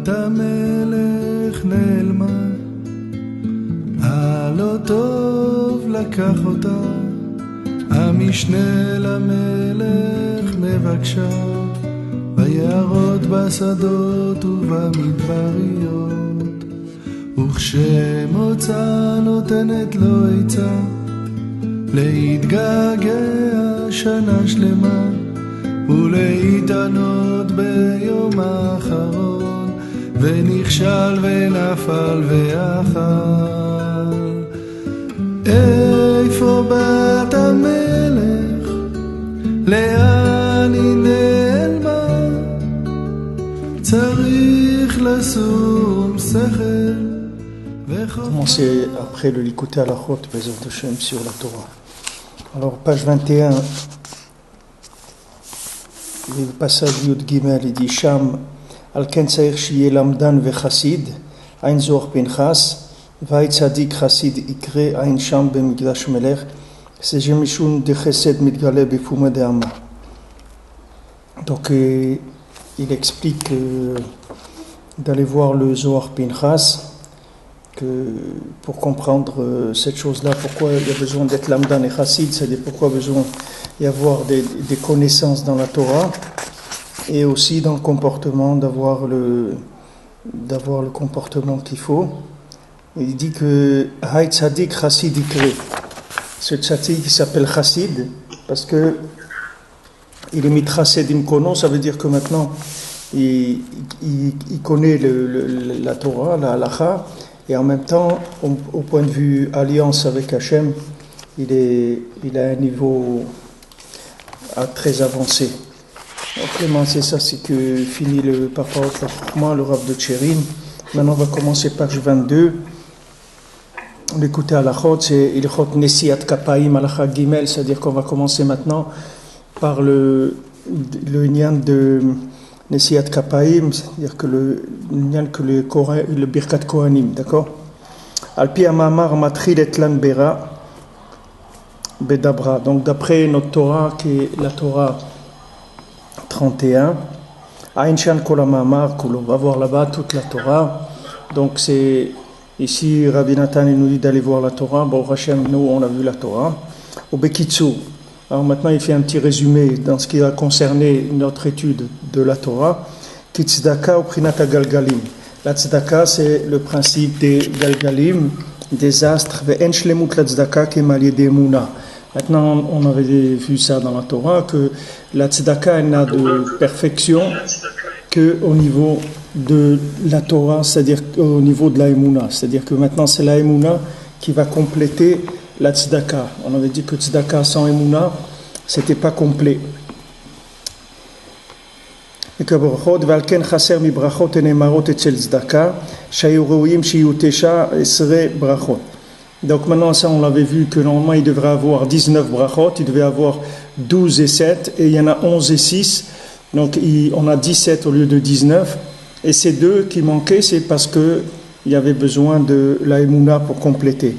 בת המלך נעלמה, הלא טוב לקח אותה, המשנה למלך מבקשה, ביערות בשדות ובמדבריות, וכשמוצא נותנת לו עצה, להתגעגע שנה שלמה, ולהתענות ביום האחרון, ונכשל ונפל ואכל. איפה בת המלך? לאן היא נעלמה? צריך לשום שכל. Commencez après le l'écouter à la route, Bezrat Hashem, sur la Torah. Alors, page 21, le passage Yud Gimel, il dit Sham, al-ken tsair shiye lamdan ve-chassid, ein Zohar Pinchas, v'ay tzadik chassid ikre, ein sham b'migdash melech, c'est jemishun de chesed mitgale b'fuma de Amma. Donc, il explique d'aller voir le Zohar Pinchas, que pour comprendre cette chose-là, pourquoi il y a besoin d'être lamdan et chassid, c'est-à-dire pourquoi il y a besoin d'y avoir des connaissances dans la Torah, et aussi dans le comportement, d'avoir le comportement qu'il faut. Il dit que Hay Tzadik Chassid Ikre, ce tzadik qui s'appelle chassid, parce que il est mitrased imkono, ça veut dire que maintenant il connaît la Torah, la halacha, et en même temps, au point de vue alliance avec Hachem, il a un niveau très avancé. Donc, vraiment, c'est ça, c'est que fini le Parparot la Chokhma, le Rav de Tchérin. Maintenant, on va commencer page 22. L'écouter à la chot, c'est Ilchot Nesiat Kapaim Alacha Gimel, c'est-à-dire qu'on va commencer maintenant par le Inyan de Nesiat Kapaim, c'est-à-dire que le Birkat Kohanim, d'accord? Alpi Amamar Matril et Lan Bera Bedabra. Donc d'après notre Torah, qui est la Torah 31, Aïnshan Kol Amamar, on va voir là-bas toute la Torah. Donc c'est ici, Rabbi Nathan nous dit d'aller voir la Torah. Bon, Hachem, nous on a vu la Torah. Au Bekitsu. Alors maintenant, il fait un petit résumé dans ce qui va concerner notre étude de la Torah. Kitzdaka ou Prinata Galgalim. La tzedaka, c'est le principe des Galgalim, des astres. Ve'en shlemut la tzedaka kemal des Mouna. Maintenant, on avait vu ça dans la Torah, que la tzedaka, elle n'a de perfection qu'au niveau de la Torah, c'est-à-dire au niveau de la Emouna. C'est-à-dire que maintenant, c'est la Emouna qui va compléter la tzedaka. On avait dit que tzedaka sans Emouna, c'était pas complet. Et que brachot, valken chaser mi brachot et nemarot et tzel tzedaka, shayuroim shiyutesha esre brachot. Donc maintenant, ça, on l'avait vu que normalement, il devrait avoir 19 brachot, il devait avoir 12 et 7, et il y en a 11 et 6. Donc on a 17 au lieu de 19. Et ces deux qui manquaient, c'est parce qu'il y avait besoin de la Emouna pour compléter.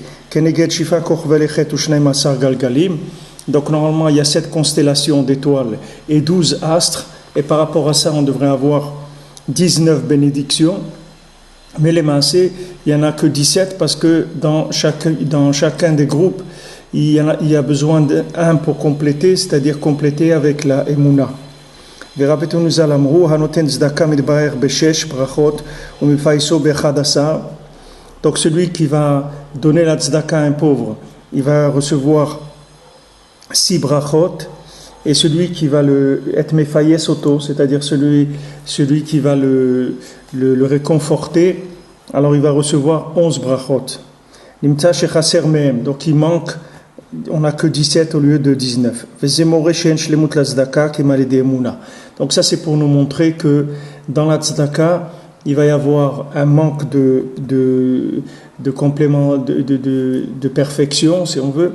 Donc normalement il y a 7 constellations d'étoiles et 12 astres, et par rapport à ça on devrait avoir 19 bénédictions, mais les massés il n'y en a que 17 parce que dans chacun des groupes il y a besoin d'un pour compléter, c'est-à-dire compléter avec la Emouna. Donc celui qui va donner la tzedaka à un pauvre, il va recevoir 6 brachot, et celui qui va être mefayes auto, c'est-à-dire celui qui va le réconforter, alors il va recevoir 11 brachot. Nimtza shechaser mehem, donc il manque, on n'a que 17 au lieu de 19. Donc ça c'est pour nous montrer que dans la tzedaka, il va y avoir un manque de complément, de perfection, si on veut,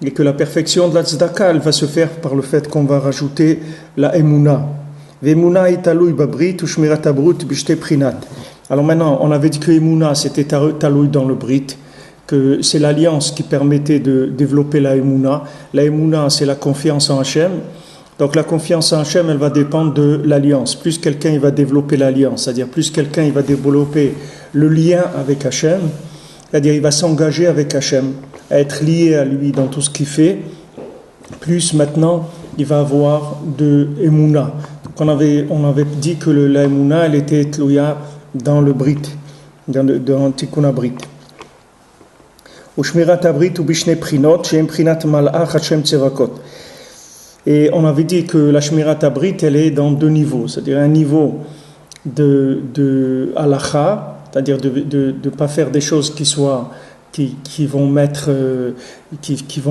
et que la perfection de la tzedaka, elle va se faire par le fait qu'on va rajouter la emuna. Alors maintenant, on avait dit que emuna, c'était taloui dans le brit, que c'est l'alliance qui permettait de développer la emuna. La emuna, c'est la confiance en Hachem. Donc la confiance en Hachem, elle va dépendre de l'alliance. Plus quelqu'un il va développer l'alliance, c'est-à-dire plus quelqu'un il va développer le lien avec Hachem, c'est-à-dire il va s'engager avec Hachem, à être lié à lui dans tout ce qu'il fait, plus maintenant il va avoir de Emouna. Donc on avait dit que la Emouna, elle était tlouya dans le Brit, dans Tikkun Brit. Ushmirat Abrit ou Bishne Prinot, Shem Prinat Malach Hachem Tzevakot. Et on avait dit que la Shmirat Abrit, elle est dans deux niveaux, c'est-à-dire un niveau de halacha, c'est-à-dire de ne pas faire des choses qui vont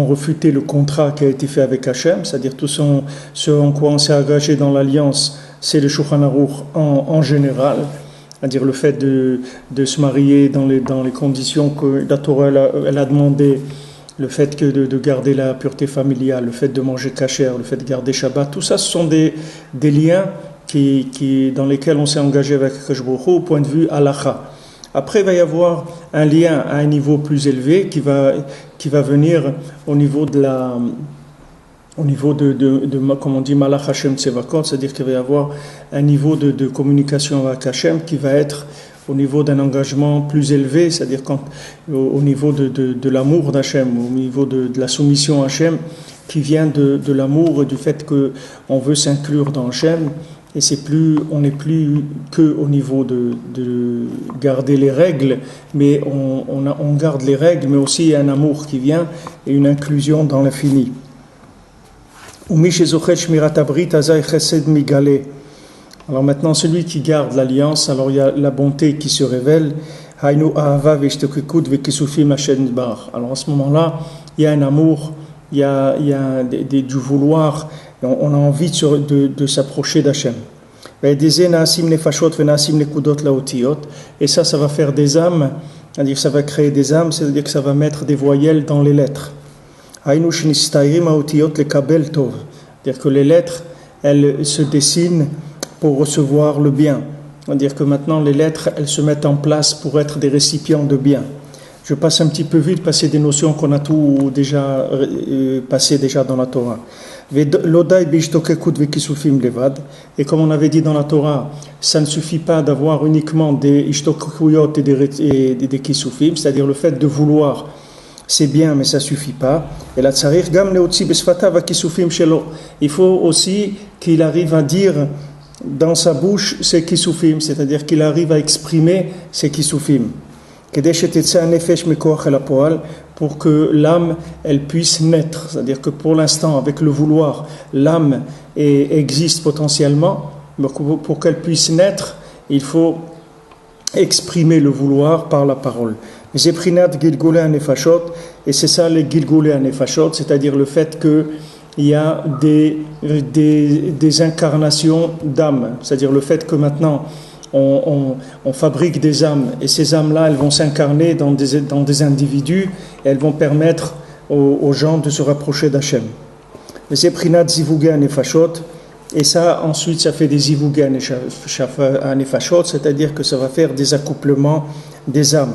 refuter le contrat qui a été fait avec Hachem, c'est-à-dire tout ce en quoi on s'est engagé dans l'alliance, c'est le Shulchan Aruch en général, c'est-à-dire le fait de se marier dans les conditions que la Torah elle a demandé, le fait de garder la pureté familiale, le fait de manger kasher, le fait de garder Shabbat, tout ça ce sont des liens dans lesquels on s'est engagé avec Akadosh Baruch Hu au point de vue halacha. Après, il va y avoir un lien à un niveau plus élevé qui va venir au niveau de comme on dit, Malach Hashem Tzevakot, c'est-à-dire qu'il va y avoir un niveau de communication avec Hashem qui va être au niveau d'un engagement plus élevé, c'est-à-dire au niveau de l'amour d'Hachem, au niveau de la soumission à Hachem, qui vient de l'amour et du fait qu'on veut s'inclure dans Hachem. Et on n'est plus que au niveau de garder les règles, mais on garde les règles, mais aussi il y a un amour qui vient et une inclusion dans l'infini. Alors maintenant, celui qui garde l'alliance, alors il y a la bonté qui se révèle. Alors à ce moment-là, il y a un amour, il y a du vouloir, on a envie de s'approcher d'Hachem. Et ça va faire des âmes, c'est-à-dire que ça va créer des âmes, c'est-à-dire que ça va mettre des voyelles dans les lettres. C'est-à-dire que les lettres, elles se dessinent pour recevoir le bien. C'est-à-dire que maintenant les lettres, elles se mettent en place pour être des récipients de bien. Je passe un petit peu vite, passer des notions qu'on a tout déjà passées déjà dans la Torah. Et comme on avait dit dans la Torah, ça ne suffit pas d'avoir uniquement des ishtokuyot et des kisufim, c'est-à-dire le fait de vouloir, c'est bien, mais ça ne suffit pas. Et là, il faut aussi qu'il arrive à dire dans sa bouche ses kisufim, c'est-à-dire qu'il arrive à exprimer ses kisufim. Pour que l'âme elle puisse naître, c'est-à-dire que pour l'instant avec le vouloir l'âme existe potentiellement, mais pour qu'elle puisse naître il faut exprimer le vouloir par la parole. Et c'est ça les Gilgulei HaNefashot, c'est-à-dire le fait que il y a des incarnations d'âmes, c'est-à-dire le fait que maintenant on fabrique des âmes et ces âmes-là, elles vont s'incarner dans des individus et elles vont permettre aux gens de se rapprocher d'Hachem. Et c'est Prinat Zivugei HaNefashot, et ça, ensuite, ça fait des Zivugei HaNefashot, c'est-à-dire que ça va faire des accouplements des âmes.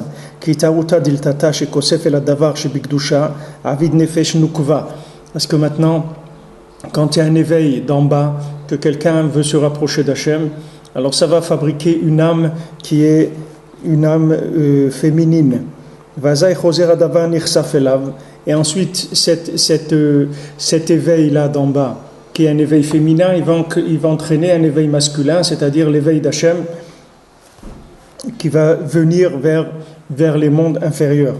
Parce que maintenant, quand il y a un éveil d'en bas, que quelqu'un veut se rapprocher d'Hachem, alors ça va fabriquer une âme qui est une âme féminine. Et ensuite, cet éveil-là d'en bas, qui est un éveil féminin, il va entraîner un éveil masculin, c'est-à-dire l'éveil d'Hachem, qui va venir vers les mondes inférieurs.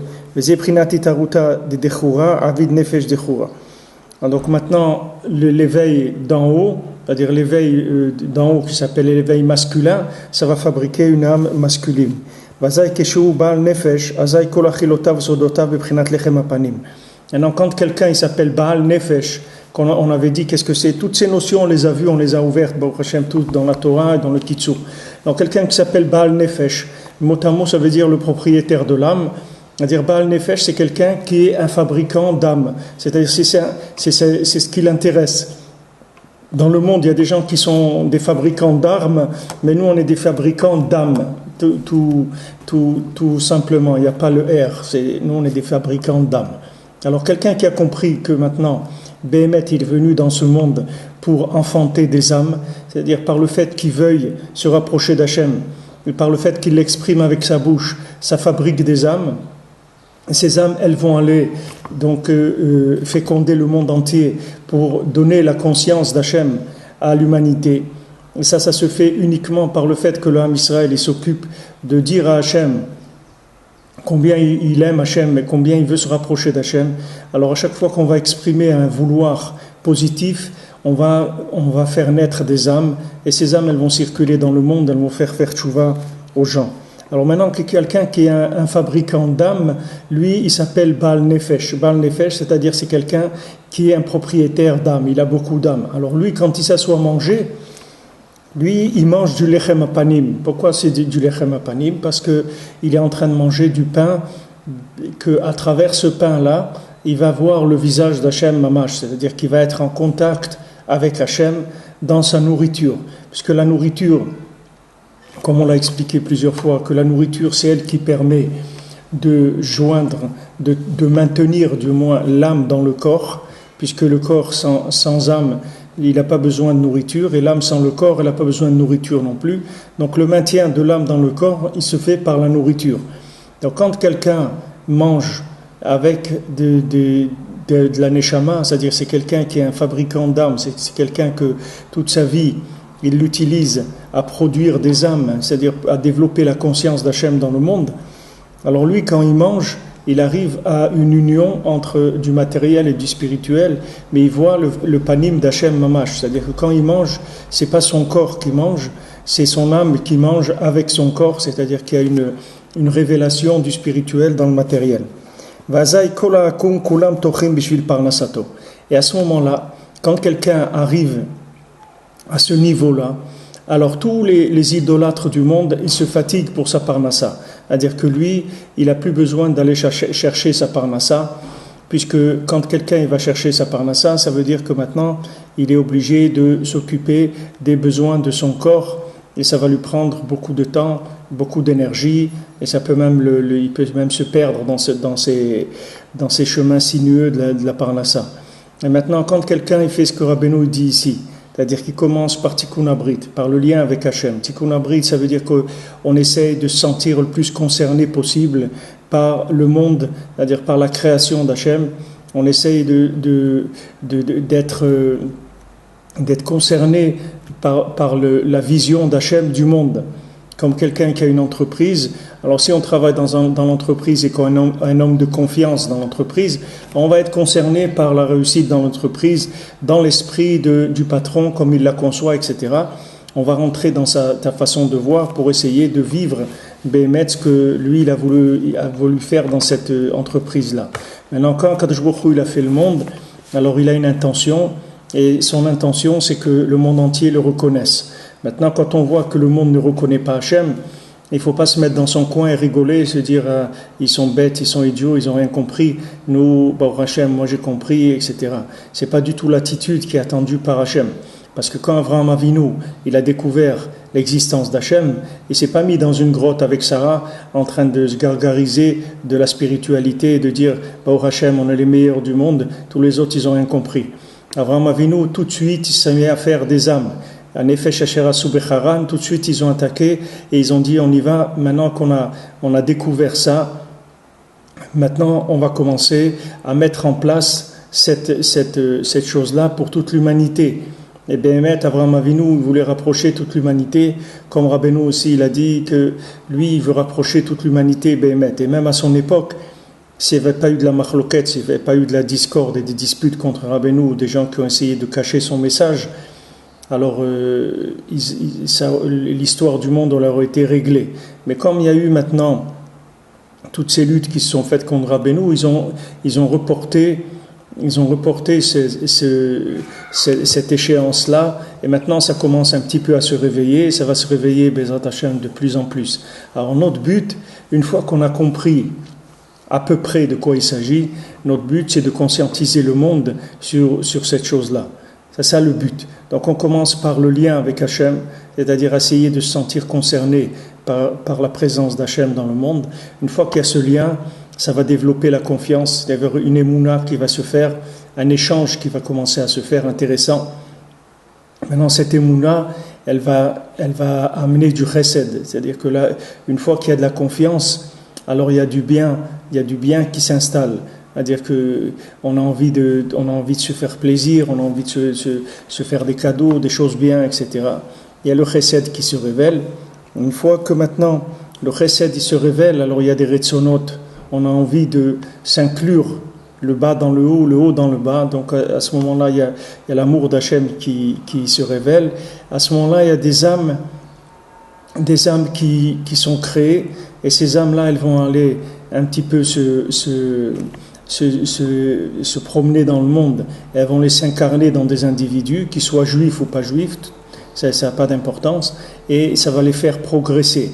Donc maintenant, l'éveil d'en haut, c'est-à-dire l'éveil d'en haut qui s'appelle l'éveil masculin, ça va fabriquer une âme masculine. Maintenant, quand quelqu'un il s'appelle Baal Nefesh, on avait dit qu'est-ce que c'est, toutes ces notions on les a vues, on les a ouvertes, Baruch Hashem, toutes dans la Torah et dans le Kitzur. Donc quelqu'un qui s'appelle Baal Nefesh, mot à mot ça veut dire le propriétaire de l'âme. C'est-à-dire Baal Nefesh, c'est quelqu'un qui est un fabricant d'âme, c'est-à-dire c'est ce qui l'intéresse. Dans le monde, il y a des gens qui sont des fabricants d'armes, mais nous, on est des fabricants d'âmes, tout simplement. Il n'y a pas le R, nous, on est des fabricants d'âmes. Alors, quelqu'un qui a compris que maintenant, Béhémet, il est venu dans ce monde pour enfanter des âmes, c'est-à-dire par le fait qu'il veuille se rapprocher d'Hachem, et par le fait qu'il l'exprime avec sa bouche, ça fabrique des âmes. Et ces âmes, elles vont aller donc féconder le monde entier pour donner la conscience d'Hachem à l'humanité. Et ça se fait uniquement par le fait que l'âme Israël s'occupe de dire à Hachem combien il aime Hachem et combien il veut se rapprocher d'Hachem. Alors à chaque fois qu'on va exprimer un vouloir positif, on va faire naître des âmes, et ces âmes, elles vont circuler dans le monde, elles vont faire tchouva aux gens. Alors maintenant, quelqu'un qui est un fabricant d'âmes, lui, il s'appelle Baal Nefesh. Baal Nefesh, c'est-à-dire c'est quelqu'un qui est un propriétaire d'âmes, il a beaucoup d'âmes. Alors lui, quand il s'assoit à manger, lui, il mange du lechem apanim. Pourquoi c'est du lechem apanim? Parce qu'il est en train de manger du pain, qu'à travers ce pain-là, il va voir le visage d'Hachem Mamash, c'est-à-dire qu'il va être en contact avec Hachem dans sa nourriture. Puisque la nourriture, comme on l'a expliqué plusieurs fois, que la nourriture, c'est elle qui permet de joindre, de maintenir du moins l'âme dans le corps, puisque le corps sans âme, il n'a pas besoin de nourriture, et l'âme sans le corps, elle n'a pas besoin de nourriture non plus. Donc le maintien de l'âme dans le corps, il se fait par la nourriture. Donc quand quelqu'un mange avec de la neshama, c'est-à-dire c'est quelqu'un qui est un fabricant d'âmes, c'est quelqu'un que toute sa vie, il l'utilise à produire des âmes, c'est-à-dire à développer la conscience d'Hachem dans le monde. Alors lui, quand il mange, il arrive à une union entre du matériel et du spirituel, mais il voit le panim d'Hachem Mamash, c'est-à-dire que quand il mange, c'est pas son corps qui mange, c'est son âme qui mange avec son corps, c'est-à-dire qu'il y a une révélation du spirituel dans le matériel. Et à ce moment-là, quand quelqu'un arrive à ce niveau-là, alors tous les idolâtres du monde, ils se fatiguent pour sa parnassa. C'est-à-dire que lui, il n'a plus besoin d'aller chercher sa parnassa, puisque quand quelqu'un va chercher sa parnassa, ça veut dire que maintenant, il est obligé de s'occuper des besoins de son corps, et ça va lui prendre beaucoup de temps, beaucoup d'énergie, et ça peut même il peut même se perdre dans ces chemins sinueux de la parnassa. Et maintenant, quand quelqu'un il fait ce que Rabbeinu dit ici, c'est-à-dire qu'il commence par Tikkun Abrit, par le lien avec Hachem. Tikkun Abrit, ça veut dire qu'on essaye de se sentir le plus concerné possible par le monde, c'est-à-dire par la création d'Hachem. On essaye d'être concerné par la vision d'Hachem du monde. Comme quelqu'un qui a une entreprise, alors si on travaille dans l'entreprise et qu'on est un homme de confiance dans l'entreprise, on va être concerné par la réussite dans l'entreprise, dans l'esprit du patron, comme il la conçoit, etc. On va rentrer dans sa façon de voir pour essayer de vivre ce que lui il a voulu faire dans cette entreprise-là. Maintenant, quand Kadosh Baruch Hu, il a fait le monde, alors il a une intention, et son intention c'est que le monde entier le reconnaisse. Maintenant, quand on voit que le monde ne reconnaît pas Hachem, il ne faut pas se mettre dans son coin et rigoler et se dire ils sont bêtes, ils sont idiots, ils n'ont rien compris. Nous, Hachem, moi j'ai compris, etc. Ce n'est pas du tout l'attitude qui est attendue par Hachem. Parce que quand Avraham Avinu, il a découvert l'existence d'Hachem, il ne s'est pas mis dans une grotte avec Sarah en train de se gargariser de la spiritualité et de dire Hachem, on est les meilleurs du monde, tous les autres ils n'ont rien compris. Avraham Avinu, tout de suite, il s'est mis à faire des âmes. En effet, tout de suite ils ont attaqué et ils ont dit on y va, maintenant qu'on a découvert ça, maintenant on va commencer à mettre en place cette chose-là pour toute l'humanité. Et Béhémet, Avraham Avinu voulait rapprocher toute l'humanité, comme Rabbeinu aussi il a dit que lui il veut rapprocher toute l'humanité, Béhémet. Et même à son époque, s'il n'y avait pas eu de la machloket, s'il n'y avait pas eu de la discorde et des disputes contre Rabbeinu ou des gens qui ont essayé de cacher son message, alors l'histoire du monde aurait été réglée. Mais comme il y a eu maintenant toutes ces luttes qui se sont faites contre Rabbeinu, ils ont reporté cette échéance-là, et maintenant ça commence un petit peu à se réveiller, ça va se réveiller Bezrat Hashem de plus en plus. Alors notre but, une fois qu'on a compris à peu près de quoi il s'agit, notre but c'est de conscientiser le monde sur cette chose-là. C'est ça le but. Donc on commence par le lien avec Hachem, c'est-à-dire essayer de se sentir concerné par la présence d'Hachem dans le monde. Une fois qu'il y a ce lien, ça va développer la confiance, il y a une émouna qui va se faire, un échange qui va commencer à se faire intéressant. Maintenant, cette émouna, elle va amener du chesed, c'est-à-dire que là, une fois qu'il y a de la confiance, alors il y a du bien qui s'installe. C'est-à-dire qu'on a envie de se faire plaisir, on a envie de se faire des cadeaux, des choses bien, etc. Il y a le chesed qui se révèle. Une fois que maintenant le chesed il se révèle, alors il y a des retzonot, on a envie de s'inclure, le bas dans le haut dans le bas. Donc à ce moment-là, il y a l'amour d'Hachem qui se révèle. À ce moment-là, il y a des âmes qui sont créées, et ces âmes-là, elles vont aller un petit peu se promener dans le monde. Elles vont les s'incarner dans des individus, qu'ils soient juifs ou pas juifs, ça n'a pas d'importance, et ça va les faire progresser.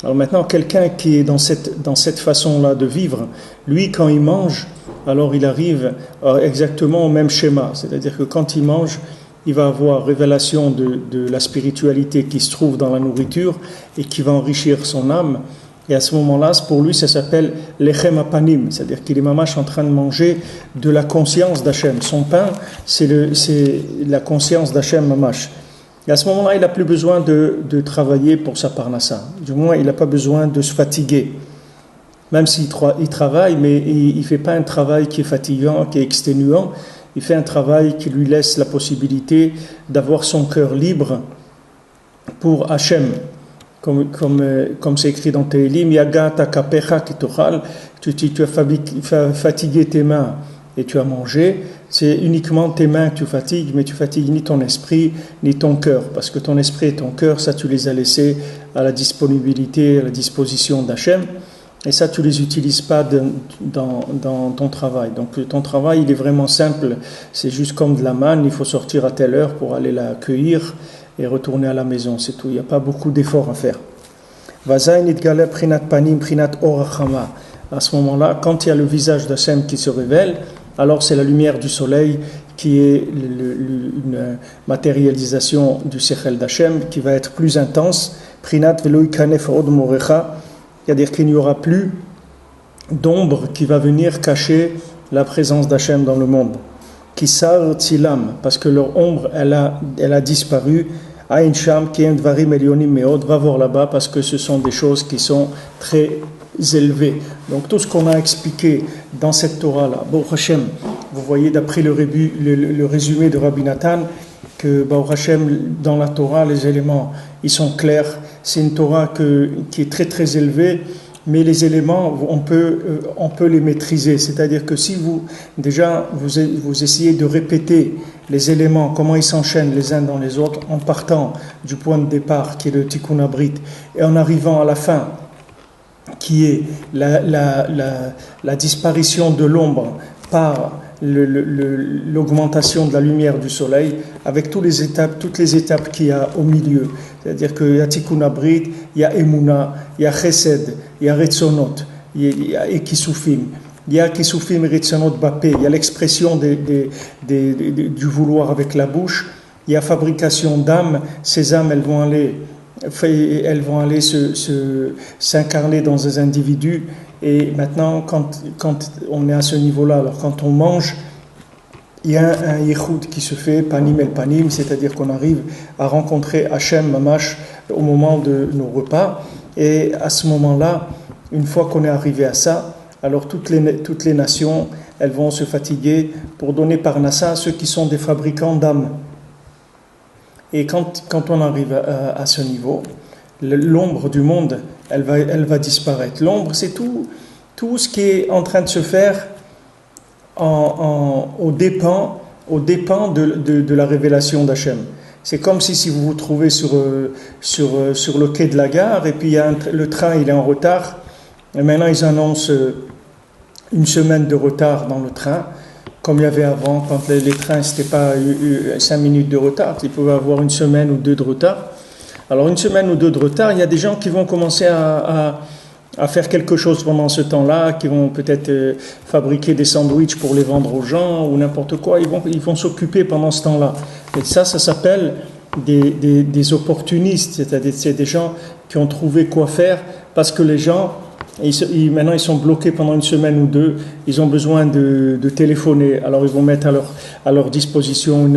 Alors maintenant, quelqu'un qui est dans cette façon-là de vivre, lui, quand il mange, alors il arrive exactement au même schéma. C'est-à-dire que quand il mange, il va avoir révélation de la spiritualité qui se trouve dans la nourriture et qui va enrichir son âme. Et à ce moment-là, pour lui, ça s'appelle lechem apanim, c'est-à-dire qu'il est mamash en train de manger de la conscience d'Hachem. Son pain, c'est la conscience d'Hachem mamash. Et à ce moment-là, il n'a plus besoin de travailler pour sa parnassa. Du moins, il n'a pas besoin de se fatiguer. Même s'il travaille, mais il ne fait pas un travail qui est fatigant, qui est exténuant. Il fait un travail qui lui laisse la possibilité d'avoir son cœur libre pour Hachem. Comme c'est écrit dans Tehillim, Yaga takapecha kitochal, tu as fatigué tes mains et tu as mangé. C'est uniquement tes mains que tu fatigues, mais tu fatigues ni ton esprit, ni ton cœur. Parce que ton esprit et ton cœur, ça tu les as laissés à la disponibilité, à la disposition d'Hachem. Et ça, tu ne les utilises pas dans ton travail. Donc ton travail, il est vraiment simple. C'est juste comme de la manne, il faut sortir à telle heure pour aller la cueillir et retourner à la maison, c'est tout. Il n'y a pas beaucoup d'efforts à faire. À ce moment-là, quand il y a le visage d'Hachem qui se révèle, alors c'est la lumière du soleil qui est une matérialisation du Sechel d'Hachem qui va être plus intense. C'est-à-dire qu'il n'y aura plus d'ombre qui va venir cacher la présence d'Hachem dans le monde. Kisar Tzilam, parce que leur ombre, elle a disparu. Ain Sham, Kiem Dvarim Elionim Meod, va voir là-bas parce que ce sont des choses qui sont très élevées. Donc tout ce qu'on a expliqué dans cette Torah-là, Baruch Hashem, vous voyez d'après le résumé de Rabbi Nathan, que Baruch Hashem, dans la Torah, les éléments, ils sont clairs. C'est une Torah qui est très très élevée, mais les éléments, on peut les maîtriser. C'est-à-dire que si vous essayez de répéter les éléments, comment ils s'enchaînent les uns dans les autres, en partant du point de départ, qui est le Tikkun Abrit, et en arrivant à la fin, qui est la disparition de l'ombre par l'augmentation de la lumière du soleil, avec toutes les étapes qu'il y a au milieu. C'est-à-dire qu'il y a Tikkun Abrit, il y a Emouna, il y a Chesed, il y a Retzonot, il y a Ekisufim, il y a Ekisufim et Retzonot Bapé, il y a l'expression du vouloir avec la bouche, il y a fabrication d'âmes, ces âmes elles vont aller s'incarner dans des individus. Et maintenant, quand on est à ce niveau-là, alors quand on mange, il y a un yichud qui se fait, panim el panim, c'est-à-dire qu'on arrive à rencontrer Hachem Mamash au moment de nos repas. Et à ce moment-là, une fois qu'on est arrivé à ça, alors toutes les nations, elles vont se fatiguer pour donner parnassa à ceux qui sont des fabricants d'âmes. Et quand on arrive à ce niveau, l'ombre du monde, elle va disparaître. L'ombre, c'est tout ce qui est en train de se faire aux dépens de la révélation d'Hachem. C'est comme si vous vous trouvez sur le quai de la gare et puis le train il est en retard. Et maintenant ils annoncent une semaine de retard dans le train, comme il y avait avant quand les trains c'était pas 5 minutes de retard, ils pouvaient avoir une semaine ou deux de retard. Alors une semaine ou deux de retard, il y a des gens qui vont commencer à faire quelque chose pendant ce temps-là, qui vont peut-être fabriquer des sandwichs pour les vendre aux gens ou n'importe quoi. Ils vont s'occuper pendant ce temps-là. Et ça s'appelle des opportunistes, c'est-à-dire c'est des gens qui ont trouvé quoi faire parce que les gens, maintenant ils sont bloqués pendant une semaine ou deux, ils ont besoin de téléphoner. Alors ils vont mettre à leur disposition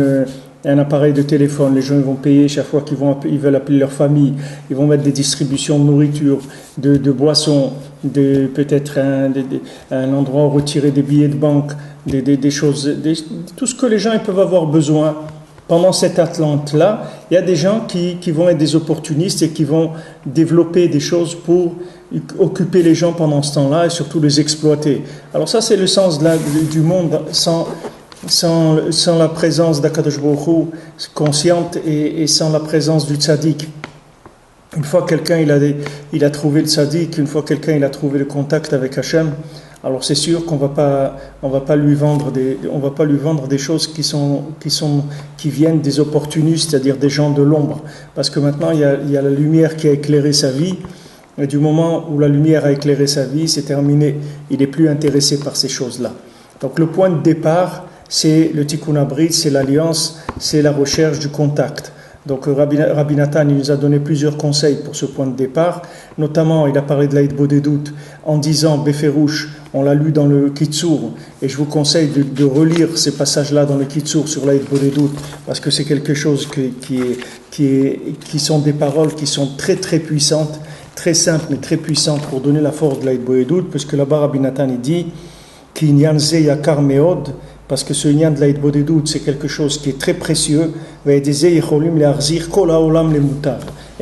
un appareil de téléphone, les gens ils vont payer chaque fois ils veulent appeler leur famille, ils vont mettre des distributions de nourriture, de boissons, peut-être un endroit où retirer des billets de banque, des choses, tout ce que les gens ils peuvent avoir besoin. Pendant cette Atlante-là, il y a des gens qui vont être des opportunistes et qui vont développer des choses pour occuper les gens pendant ce temps-là et surtout les exploiter. Alors ça, c'est le sens du monde sans la présence d'Akadosh Baruch Hu consciente et sans la présence du tzaddik. Une fois quelqu'un il a trouvé le tzaddik, une fois quelqu'un il a trouvé le contact avec Hachem, alors c'est sûr qu'on va pas lui vendre des choses qui viennent des opportunistes, c'est-à-dire des gens de l'ombre, parce que maintenant il y a la lumière qui a éclairé sa vie, et du moment où la lumière a éclairé sa vie, c'est terminé, il n'est plus intéressé par ces choses-là. Donc le point de départ, c'est le Tikkun Abrit, c'est l'alliance, c'est la recherche du contact. Donc Rabbi Nathan il nous a donné plusieurs conseils pour ce point de départ, notamment il a parlé de l'Aïd Bodedut en disant Beferouche, on l'a lu dans le Kitsour, et je vous conseille de relire ces passages-là dans le Kitsour sur l'Aïd Bodedut, parce que c'est quelque chose qui sont des paroles qui sont très très puissantes, très simples mais très puissantes pour donner la force de l'Aïd Bodedut, parce que là-bas Rabbi Nathan il dit Kinyan ze yakar meod, parce que ce lien de l'Aïd Bodedut, c'est quelque chose qui est très précieux. Et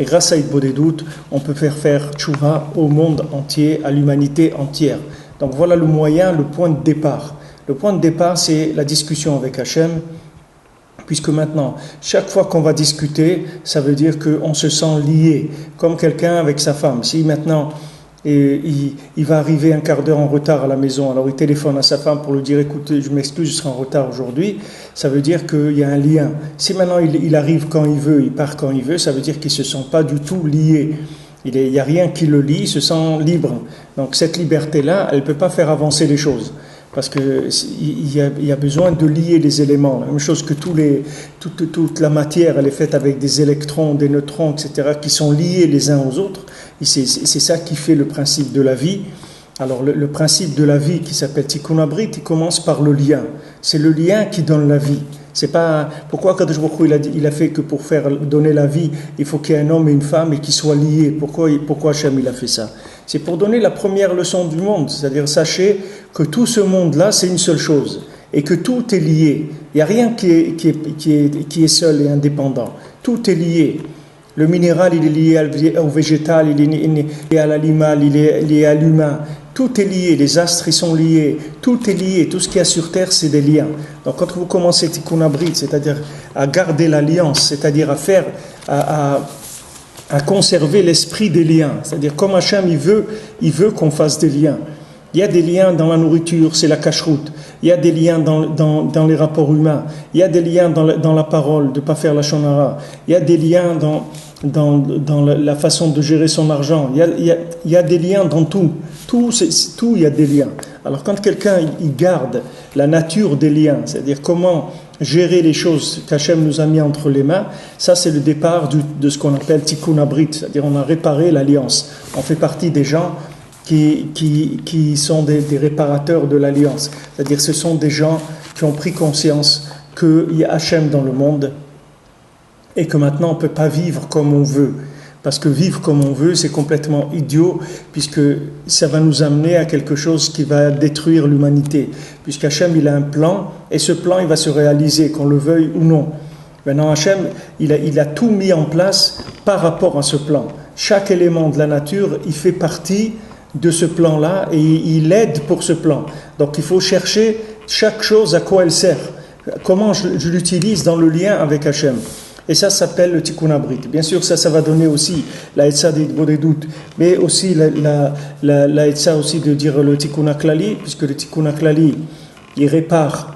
grâce à l'Aïd Bodedut, on peut faire tchouva au monde entier, à l'humanité entière. Donc voilà le moyen, le point de départ. Le point de départ, c'est la discussion avec Hachem, puisque maintenant, chaque fois qu'on va discuter, ça veut dire qu'on se sent lié, comme quelqu'un avec sa femme. Si maintenant... et il va arriver un quart d'heure en retard à la maison, alors il téléphone à sa femme pour lui dire écoutez, je m'excuse, je serai en retard aujourd'hui, ça veut dire qu'il y a un lien. Si maintenant il arrive quand il veut, il part quand il veut, ça veut dire qu'il ne se sent pas du tout lié, il n'y a rien qui le lie, il se sent libre. Donc cette liberté-là, elle ne peut pas faire avancer les choses, parce qu'il y a besoin de lier les éléments. La même chose que toute la matière, elle est faite avec des électrons, des neutrons, etc., qui sont liés les uns aux autres. Et c'est ça qui fait le principe de la vie. Alors le principe de la vie qui s'appelle Tikkun Abrit, il commence par le lien. C'est le lien qui donne la vie. C'est pas pourquoi Kadosh Baruch Hu il a fait que pour faire donner la vie, il faut qu'il y ait un homme et une femme et qu'ils soient liés. Pourquoi Hachem il a fait ça? C'est pour donner la première leçon du monde, c'est-à-dire sachez que tout ce monde-là c'est une seule chose et que tout est lié. Il n'y a rien qui est seul et indépendant. Tout est lié. Le minéral, il est lié au végétal, il est lié à l'animal, il est lié à l'humain. Tout est lié, les astres, ils sont liés. Tout est lié, tout ce qu'il y a sur Terre, c'est des liens. Donc quand vous commencez Tikkun Abrit, c'est-à-dire à garder l'alliance, c'est-à-dire à conserver l'esprit des liens, c'est-à-dire comme Hachem, il veut qu'on fasse des liens. Il y a des liens dans la nourriture, c'est la cacheroute. Il y a des liens dans les rapports humains. Il y a des liens dans la parole, de ne pas faire la shonara. Il y a des liens dans la façon de gérer son argent. Il y a des liens dans tout. Tout, il y a des liens. Alors quand quelqu'un il garde la nature des liens, c'est-à-dire comment gérer les choses qu'Hachem nous a mis entre les mains, ça c'est le départ de ce qu'on appelle Tikkun Abrit, c'est-à-dire on a réparé l'alliance. On fait partie des gens qui sont des réparateurs de l'alliance. C'est-à-dire ce sont des gens qui ont pris conscience qu'il y a Hachem dans le monde et que maintenant on ne peut pas vivre comme on veut. Parce que vivre comme on veut, c'est complètement idiot, puisque ça va nous amener à quelque chose qui va détruire l'humanité. Puisqu'Hachem, il a un plan, et ce plan, il va se réaliser, qu'on le veuille ou non. Maintenant, Hachem, il a tout mis en place par rapport à ce plan. Chaque élément de la nature, il fait partie de ce plan-là, et il aide pour ce plan. Donc, il faut chercher chaque chose à quoi elle sert. Comment je l'utilise dans le lien avec Hachem. Et ça s'appelle le Tikkun Abrit. Bien sûr, ça va donner aussi la Etza d'Aïd Bodedut, mais aussi la Etza aussi de dire le Tikkun HaKlali, puisque le Tikkun HaKlali, il répare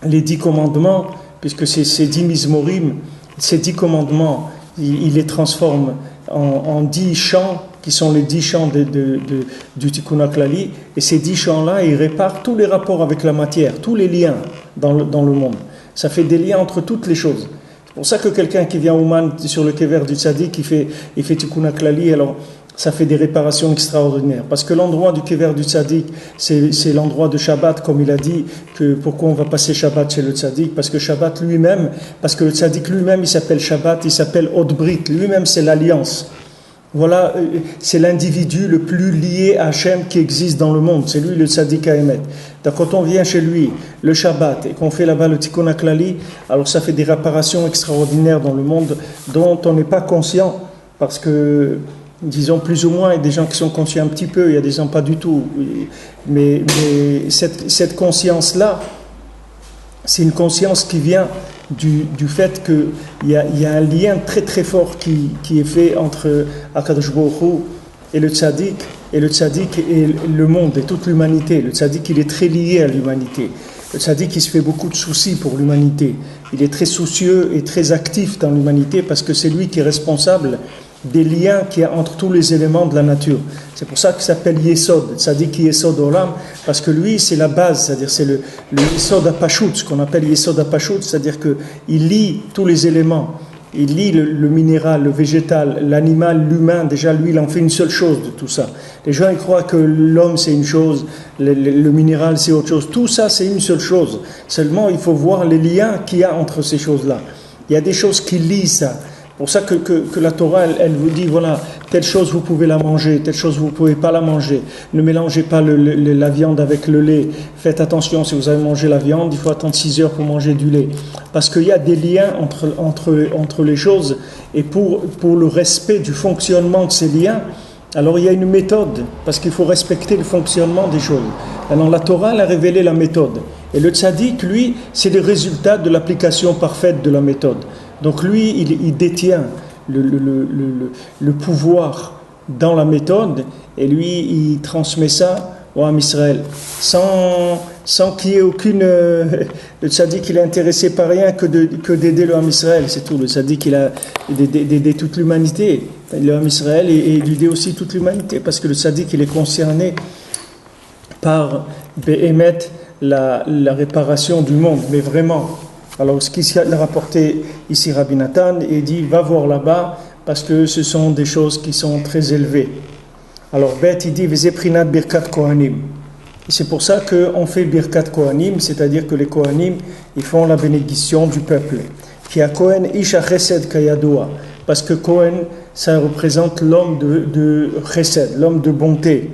les 10 commandements, puisque ces 10 Mizmorim, ces 10 commandements, il les transforme en 10 chants, qui sont les 10 chants du Tikkun HaKlali, et ces 10 chants-là, ils réparent tous les rapports avec la matière, tous les liens dans le monde. Ça fait des liens entre toutes les choses. C'est pour ça que quelqu'un qui vient au Man sur le kever du tzaddik, il fait Tikkun HaKlali, alors ça fait des réparations extraordinaires. Parce que l'endroit du Kever du Tzaddik, c'est l'endroit de Shabbat, comme il a dit, que pourquoi on va passer Shabbat chez le Tzaddik, parce que Shabbat lui-même, parce que le Tzaddik lui-même, il s'appelle Shabbat, il s'appelle Hod Brit, lui-même c'est l'alliance. Voilà, c'est l'individu le plus lié à Hachem qui existe dans le monde, c'est lui le Tzaddik Haemet. Donc quand on vient chez lui, le Shabbat, et qu'on fait là-bas le Tikkun HaKlali, alors ça fait des réparations extraordinaires dans le monde dont on n'est pas conscient, parce que disons plus ou moins, il y a des gens qui sont conscients un petit peu, il y a des gens pas du tout. Mais cette conscience-là, c'est une conscience qui vient du fait qu'il y a un lien très très fort qui est fait entre Akadosh Baruch Hu et le Tzaddik et le monde et toute l'humanité. Le Tzaddik, il est très lié à l'humanité. Le Tzaddik, il se fait beaucoup de soucis pour l'humanité. Il est très soucieux et très actif dans l'humanité parce que c'est lui qui est responsable des liens qu'il y a entre tous les éléments de la nature. C'est pour ça qu'il s'appelle Yesod, Tzaddik Yesod Olam, parce que lui, c'est la base, c'est-à-dire c'est le Yesod HaPashut, ce qu'on appelle Yesod HaPashut, c'est-à-dire qu'il lie tous les éléments. Il lie le minéral, le végétal, l'animal, l'humain. Déjà, lui, il en fait une seule chose de tout ça. Les gens, ils croient que l'homme, c'est une chose, le minéral, c'est autre chose. Tout ça, c'est une seule chose. Seulement, il faut voir les liens qu'il y a entre ces choses-là. Il y a des choses qui lient ça. C'est pour ça que la Torah, elle vous dit, voilà, telle chose vous pouvez la manger, telle chose vous ne pouvez pas la manger. Ne mélangez pas la viande avec le lait. Faites attention, si vous avez mangé la viande, il faut attendre 6 heures pour manger du lait. Parce qu'il y a des liens entre les choses. Et pour le respect du fonctionnement de ces liens, alors il y a une méthode, parce qu'il faut respecter le fonctionnement des choses. Alors la Torah, elle a révélé la méthode. Et le tzaddik, lui, c'est le résultat de l'application parfaite de la méthode. Donc lui, il détient le pouvoir dans la méthode, et lui, il transmet ça au Ham Israël, sans qu'il y ait aucune... le tzaddik, il est intéressé par rien que d'aider le Ham Israël, c'est tout. Le tzaddik, il a d'aider toute l'humanité. Le Ham Israël et d'aider aussi toute l'humanité, parce que le tzaddik, il est concerné par Behemet, la réparation du monde, mais vraiment. Alors, ce qu'il a rapporté ici Rabbi Nathan, il dit, va voir là-bas, parce que ce sont des choses qui sont très élevées. Alors, Beth, il dit, Vezeprinat Birkat Kohanim. Et c'est pour ça qu'on fait Birkat Kohanim, c'est-à-dire que les Kohanim, ils font la bénédiction du peuple. Qui a Kohen Isha Chesed Kayadoua. Parce que Kohen, ça représente l'homme de Chesed, l'homme de bonté.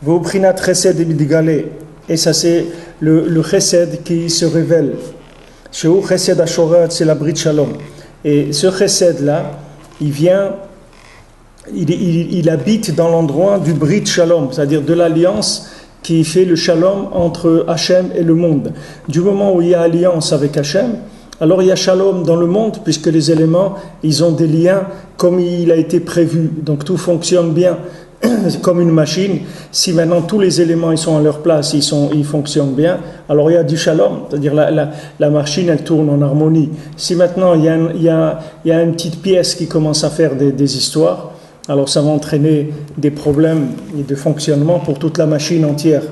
Voprinat Chesed Ebidgale. Et ça, c'est le Chesed qui se révèle. Chez eux, Chesed Ashorat, c'est la Brit Shalom. Et ce Chesed-là, il habite dans l'endroit du Brit Shalom, c'est-à-dire de l'alliance qui fait le Shalom entre Hachem et le monde. Du moment où il y a alliance avec Hachem, alors il y a Shalom dans le monde, puisque les éléments, ils ont des liens comme il a été prévu. Donc tout fonctionne bien. Comme une machine, si maintenant tous les éléments ils sont à leur place, ils fonctionnent bien, alors il y a du shalom, c'est-à-dire la machine elle tourne en harmonie. Si maintenant il y a une petite pièce qui commence à faire des histoires, alors ça va entraîner des problèmes de fonctionnement pour toute la machine entière.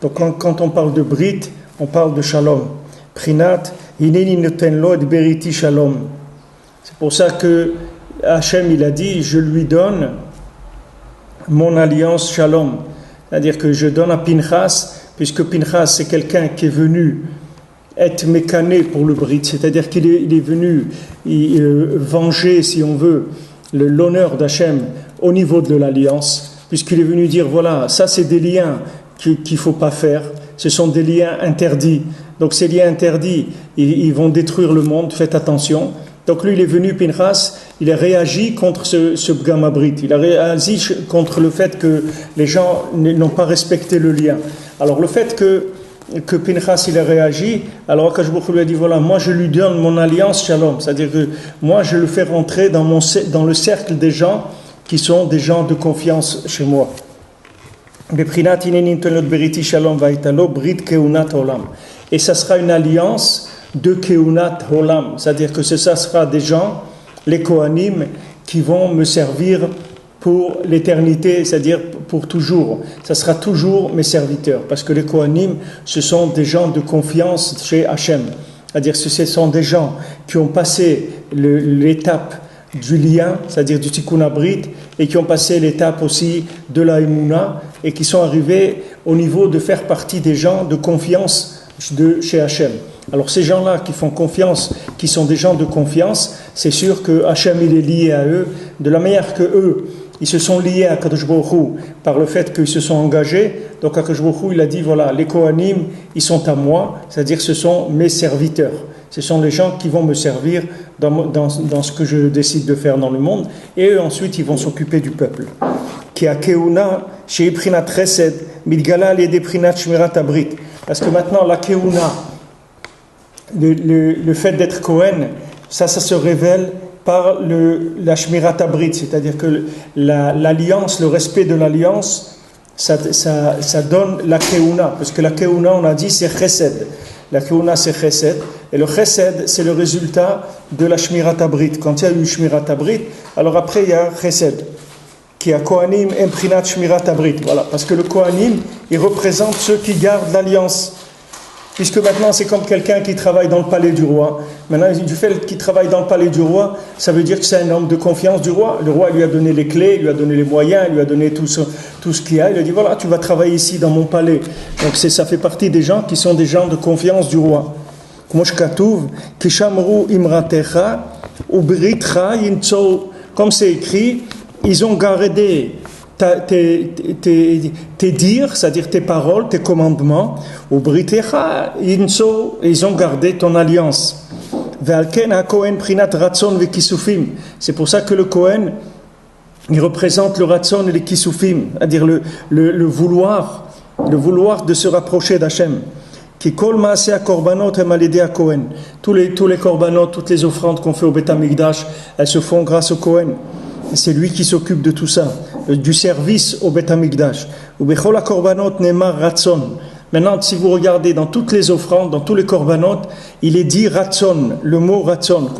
Donc quand on parle de Brit, on parle de shalom. Prinat, hineni noten lo et beriti shalom. C'est pour ça que Hachem il a dit, je lui donne mon alliance shalom, c'est-à-dire que je donne à Pinchas, puisque Pinchas c'est quelqu'un qui est venu être mécané pour le Brit, c'est-à-dire qu'il est venu venger, si on veut, l'honneur d'Hachem au niveau de l'alliance, puisqu'il est venu dire, voilà, ça c'est des liens qu'il ne faut pas faire, ce sont des liens interdits, donc ces liens interdits, ils vont détruire le monde, faites attention. Donc lui, il est venu, Pinchas, il a réagi contre ce Bgam Abrit. Il a réagi contre le fait que les gens n'ont pas respecté le lien. Alors le fait que Pinchas, il a réagi, alors Akash Baruch Hu lui a dit, voilà, moi je lui donne mon alliance Shalom. C'est-à-dire que moi je le fais rentrer dans le cercle des gens qui sont des gens de confiance chez moi. Et ça sera une alliance de Keunat Olam, c'est-à-dire que ça sera des gens, les Kohanim, qui vont me servir pour l'éternité, c'est-à-dire pour toujours. Ça sera toujours mes serviteurs, parce que les Kohanim, ce sont des gens de confiance chez Hachem. C'est-à-dire que ce sont des gens qui ont passé l'étape du lien, c'est-à-dire du Tikkun Abrit, et qui ont passé l'étape aussi de la Emouna, et qui sont arrivés au niveau de faire partie des gens de confiance de chez Hachem. Alors ces gens-là qui font confiance, qui sont des gens de confiance, c'est sûr que Hachem il est lié à eux, de la manière que eux, ils se sont liés à Kadosh Baruch Hu par le fait qu'ils se sont engagés. Donc Kadosh Baruch Hu, il a dit, voilà, les Kohanim, ils sont à moi, c'est-à-dire ce sont mes serviteurs. Ce sont les gens qui vont me servir dans ce que je décide de faire dans le monde. Et eux, ensuite, ils vont s'occuper du peuple. Qui a Keuna, chez Prinat Chesed, Midgala et Prinat Shmirat Abrit. Parce que maintenant, la Keuna, le fait d'être Kohen, ça se révèle par la Shmirat Abrit, c'est-à-dire que l'alliance, le respect de l'alliance, ça donne la Keuna, parce que la Keuna, on a dit, c'est Chesed. La Keuna, c'est Chesed, et le Chesed, c'est le résultat de la Shmirat Abrit. Quand il y a eu Shmirat Abrit, alors après, il y a Chesed, qui a Kohanim Emprinat Shmirat Abrit. Voilà, parce que le Kohanim, il représente ceux qui gardent l'alliance. Puisque maintenant c'est comme quelqu'un qui travaille dans le palais du roi. Maintenant, du fait qu'il travaille dans le palais du roi, ça veut dire que c'est un homme de confiance du roi. Le roi lui a donné les clés, lui a donné les moyens, lui a donné tout ce qu'il y a. Il a dit voilà, tu vas travailler ici dans mon palais. Donc ça fait partie des gens qui sont des gens de confiance du roi. Comme c'est écrit, ils ont gardé tes dires, c'est-à-dire tes paroles, tes commandements, ils ont gardé ton alliance. C'est pour ça que le Kohen, il représente le Ratson et les Kisufim, c'est-à-dire le vouloir de se rapprocher d'Hachem. Tous les korbanot, toutes les offrandes qu'on fait au Beth Amikdash, elles se font grâce au Kohen. C'est lui qui s'occupe de tout ça, du service au Beth Amikdash. Maintenant, si vous regardez dans toutes les offrandes, dans tous les korbanot, il est dit ratson, le mot ratson.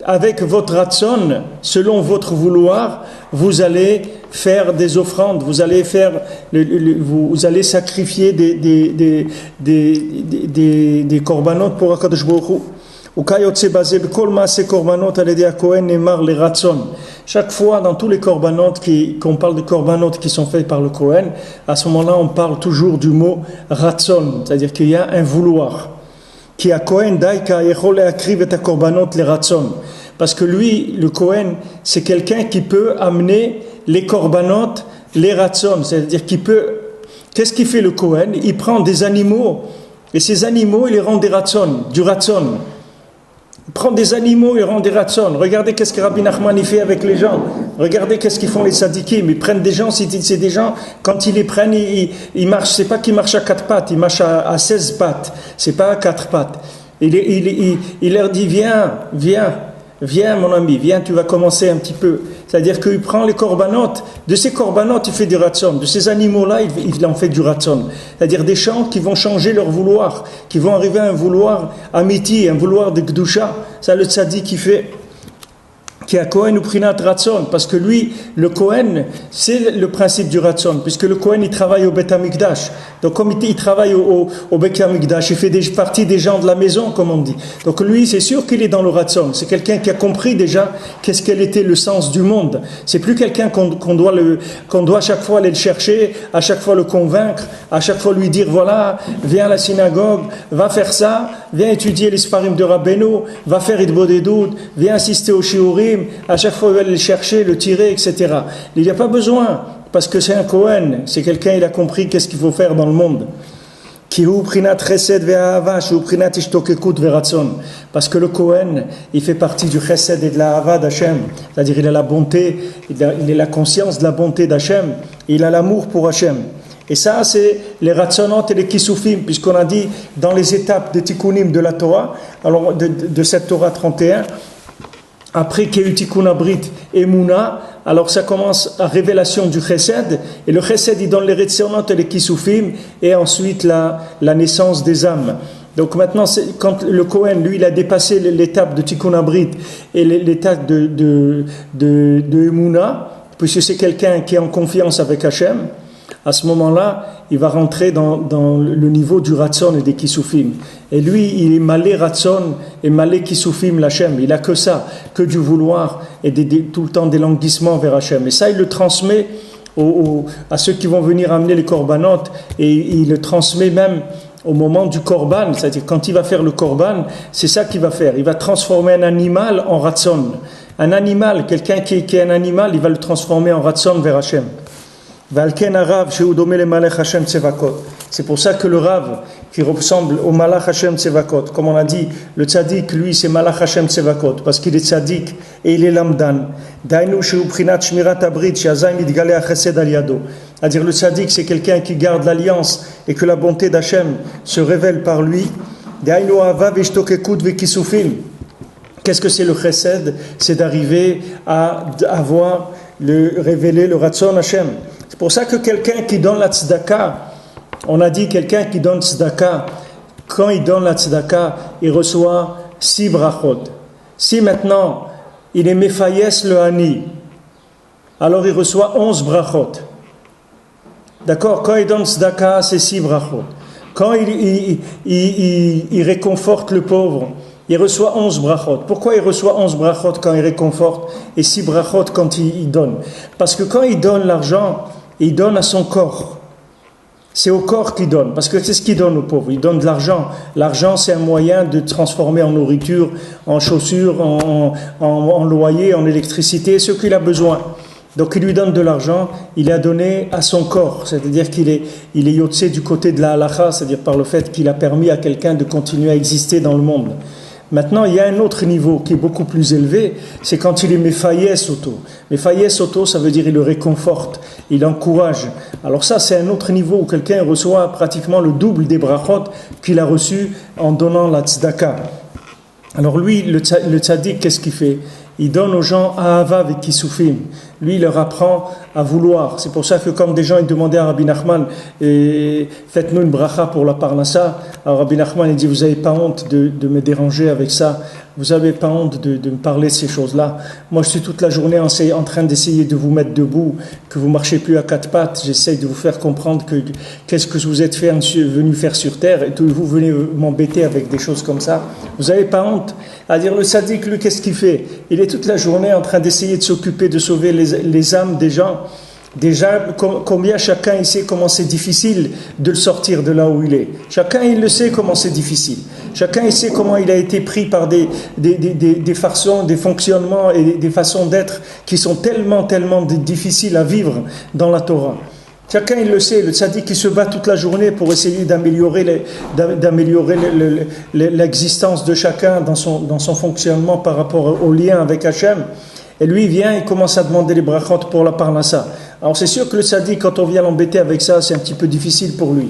Avec votre ratson, selon votre vouloir, vous allez faire des offrandes, vous allez sacrifier des korbanot pour Akadosh Baruch Hu. Chaque fois dans tous les korbanot qu'on parle de korbanot qui sont faits par le Kohen, à ce moment-là on parle toujours du mot ratson, c'est-à-dire qu'il y a un vouloir. Qui a Kohen daika yechol leakriv et korbanot les ratson, parce que lui, le Kohen, c'est quelqu'un qui peut amener les korbanot les ratson, c'est-à-dire qu'il peut. Qu'est-ce qu'il fait le Kohen? Il prend des animaux et ces animaux il les rend des ratson, du ratson. Il prend des animaux et rend des ratson. Regardez qu'est-ce que Rabbi Nachman y fait avec les gens. Regardez qu'est-ce qu'ils font les sadikim. Ils prennent des gens, c'est des gens, quand ils les prennent, ils marchent. C'est pas qu'ils marchent à 4 pattes, ils marchent à 16 pattes. C'est pas à 4 pattes. Il leur dit viens mon ami, viens, tu vas commencer un petit peu. C'est-à-dire qu'il prend les korbanot, de ces korbanot il fait du ratson, de ces animaux-là il en fait du ratson. C'est-à-dire des gens qui vont changer leur vouloir, qui vont arriver à un vouloir amiti, un vouloir de gdusha. Ça le tzaddik qui fait, qui a Kohen ou Prinat Ratson, parce que lui, le Kohen, c'est le principe du Ratson, puisque le Kohen il travaille au Beth Amikdash. Donc comme il travaille au Beth Amikdash, il fait partie des gens de la maison, comme on dit. Donc lui, c'est sûr qu'il est dans le Ratson. C'est quelqu'un qui a compris déjà quel était le sens du monde. C'est plus quelqu'un qu'on doit à chaque fois aller le chercher, à chaque fois le convaincre, à chaque fois lui dire voilà, viens à la synagogue, va faire ça, viens étudier les Sfarim de Rabbeinu, va faire Idbodedut, viens assister au Shiurim. À chaque fois, il va aller le chercher, le tirer, etc. Il n'y a pas besoin, parce que c'est un Kohen, c'est quelqu'un, il a compris qu'est-ce qu'il faut faire dans le monde. Parce que le Kohen, il fait partie du chesed et de la hava d'Hachem, c'est-à-dire il a la bonté, il a la conscience de la bonté d'Hachem, il a l'amour pour Hachem. Et ça, c'est les ratzonot et les kisufim, puisqu'on a dit dans les étapes des tikkunim de la Torah, alors de cette Torah 31, après qu'il y a eu Tikkun Abrit et Mouna, alors ça commence à révélation du Chesed, et le Chesed il donne les Retzionot et les Kisufim, et ensuite la naissance des âmes. Donc maintenant, quand le Kohen, lui, il a dépassé l'étape de Tikkun Abrit et l'étape de Mouna, puisque c'est quelqu'un qui est en confiance avec Hachem, À ce moment-là, il va rentrer dans le niveau du Ratzon et des Kisufim. Et lui, il est malé Ratzon et malé Kisufim l'Hachem. Il a que ça, que du vouloir et tout le temps des languissements vers Hachem. Et ça, il le transmet à ceux qui vont venir amener les korbanot, et il le transmet même au moment du korban, c'est-à-dire quand il va faire le korban, c'est ça qu'il va faire. Il va transformer un animal en Ratzon. Un animal, quelqu'un qui est un animal, il va le transformer en Ratzon vers Hachem. C'est pour ça que le Rav, qui ressemble au Malach Hashem Tsevakot, comme on a dit, le tzaddik, lui, c'est Malach Hashem Tsevakot, parce qu'il est tzaddik et il est lamdan. C'est-à-dire le tzaddik, c'est quelqu'un qui garde l'alliance et que la bonté d'Hachem se révèle par lui. Qu'est-ce que c'est le chesed? C'est d'arriver à avoir révéler le Ratzon Hachem. C'est pour ça que quelqu'un qui donne la tzedaka, on a dit quelqu'un qui donne tzedaka, quand il donne la tzedaka, il reçoit 6 brachot. Si maintenant il est mefayes le hani, alors il reçoit 11 brachot. D'accord? Quand il donne tzedaka, c'est 6 brachot. Quand il réconforte le pauvre, il reçoit 11 brachot. Pourquoi il reçoit 11 brachot quand il réconforte et 6 brachot quand il donne? Parce que quand il donne l'argent, il donne à son corps. C'est au corps qu'il donne, parce que c'est ce qu'il donne aux pauvres. Il donne de l'argent. L'argent, c'est un moyen de transformer en nourriture, en chaussures, en loyer, en électricité, ce qu'il a besoin. Donc il lui donne de l'argent, il a donné à son corps, c'est-à-dire qu'il est yotzé du côté de la halacha, c'est-à-dire par le fait qu'il a permis à quelqu'un de continuer à exister dans le monde. Maintenant, il y a un autre niveau qui est beaucoup plus élevé, c'est quand il est mefayes auto. Mefayes auto, ça veut dire il le réconforte, il encourage. Alors ça, c'est un autre niveau où quelqu'un reçoit pratiquement le double des brachot qu'il a reçu en donnant la tzedaka. Alors lui, le tzaddik, qu'est-ce qu'il fait? Il donne aux gens ahava avec kisufim. Lui, il leur apprend à vouloir. C'est pour ça que comme des gens ils demandaient à Rabbi Nachman, faites-nous une bracha pour la parnassa. Alors Rabbi Nachman il dit, vous n'avez pas honte de me déranger avec ça? Vous n'avez pas honte de me parler de ces choses-là? Moi, je suis toute la journée en train d'essayer de vous mettre debout, que vous ne marchez plus à 4 pattes. J'essaye de vous faire comprendre qu'est-ce que vous êtes venu faire sur terre, et que vous venez m'embêter avec des choses comme ça. Vous n'avez pas honte? À dire le sadique, lui, qu'est-ce qu'il fait? Il est toute la journée en train d'essayer de s'occuper de sauver les âmes des gens. Déjà, combien chacun il sait comment c'est difficile de le sortir de là où il est. Chacun il le sait comment c'est difficile. Chacun il sait comment il a été pris par des façons, des fonctionnements et des façons d'être qui sont tellement difficiles à vivre dans la Torah. Chacun il le sait. Le tzaddik qui se bat toute la journée pour essayer d'améliorer l'existence de chacun dans son fonctionnement par rapport au lien avec Hachem. Et lui, il vient, il commence à demander les brachot pour la parnassa. Alors c'est sûr que le tzaddik, quand on vient l'embêter avec ça, c'est un petit peu difficile pour lui.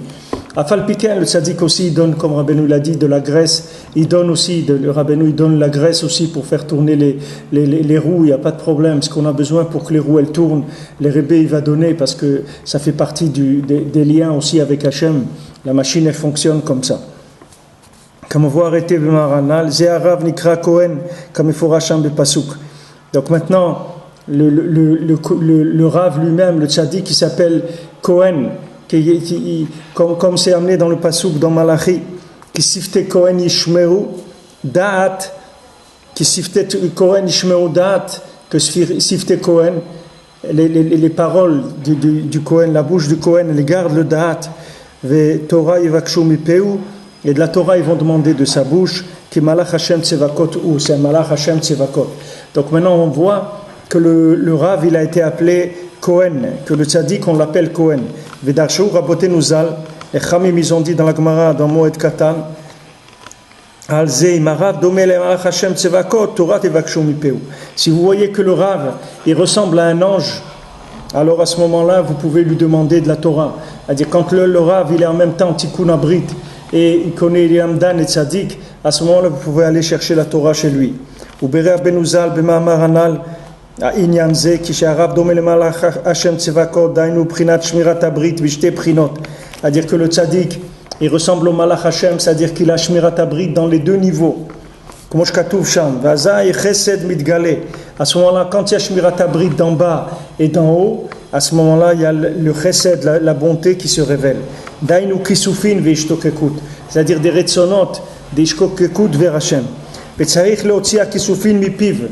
À Falpiquin, le tzaddik aussi, il donne, comme Rabbeinu l'a dit, de la graisse. Il donne aussi, le Rabbeinu, il donne la graisse aussi pour faire tourner les roues. Il n'y a pas de problème. Ce qu'on a besoin pour que les roues, elles tournent, les rébés, il va donner parce que ça fait partie des liens aussi avec Hachem. La machine, elle fonctionne comme ça. Comme on voit arrêter le Maranal, Zéharav Nikra Kohen, comme il faut Racham Bepasuk. Donc maintenant, le Rav lui-même, le tzaddik, qui s'appelle Kohen, comme c'est amené dans le Pasuk, dans Malachi, qui sifte Kohen Yishmeru Da'at, qui sifte Kohen Yishmeru Da'at, que sifte Kohen, les paroles du Kohen, la bouche du Kohen, elle garde le Da'at, ve Torah Yivakshu Mipeu, et de la Torah, ils vont demander de sa bouche, qui Malach Hashem Tsevakot, ou c'est Malach Hashem Tsevakot. Donc maintenant, on voit que le Rav, il a été appelé Kohen, que le tzaddik, on l'appelle Kohen. Vedarshu Rabote Nuzal, les Chamim, ils ont dit dans la Gemara, dans Moed Katan, Alzei Marav, Domele Malach Hashem Tsevakot, Torah Tevakshu Mipeu. Si vous voyez que le Rav, il ressemble à un ange, alors à ce moment-là, vous pouvez lui demander de la Torah. C'est-à-dire, quand le Rav, il est en même temps Tikkun Abrit, et il connaît les Hamdan et Tzaddik, à ce moment-là, vous pouvez aller chercher la Torah chez lui. Ubere Benuzal, Bemamar Anal, Inyan Ze, Kisharab, Domele Malach Hashem Tsevakot, Dainu Prinat Shmirat Abrit, Vishte Prinot. C'est-à-dire que le Tzaddik, il ressemble au Malach Hashem, c'est-à-dire qu'il a Shmirat Abrit dans les deux niveaux. Comme je katouf Sham, Vaza et Chesed Mitgale. À ce moment-là, quand il y a Shmirat Abrit d'en bas et d'en haut, à ce moment-là, il y a le chesed, la bonté qui se révèle. Dainu kisufin ve'ishtokekut, c'est-à-dire des retzonot, des ishkokekut vers Hashem. Ve'tzarich leotzia kisufin mipiv,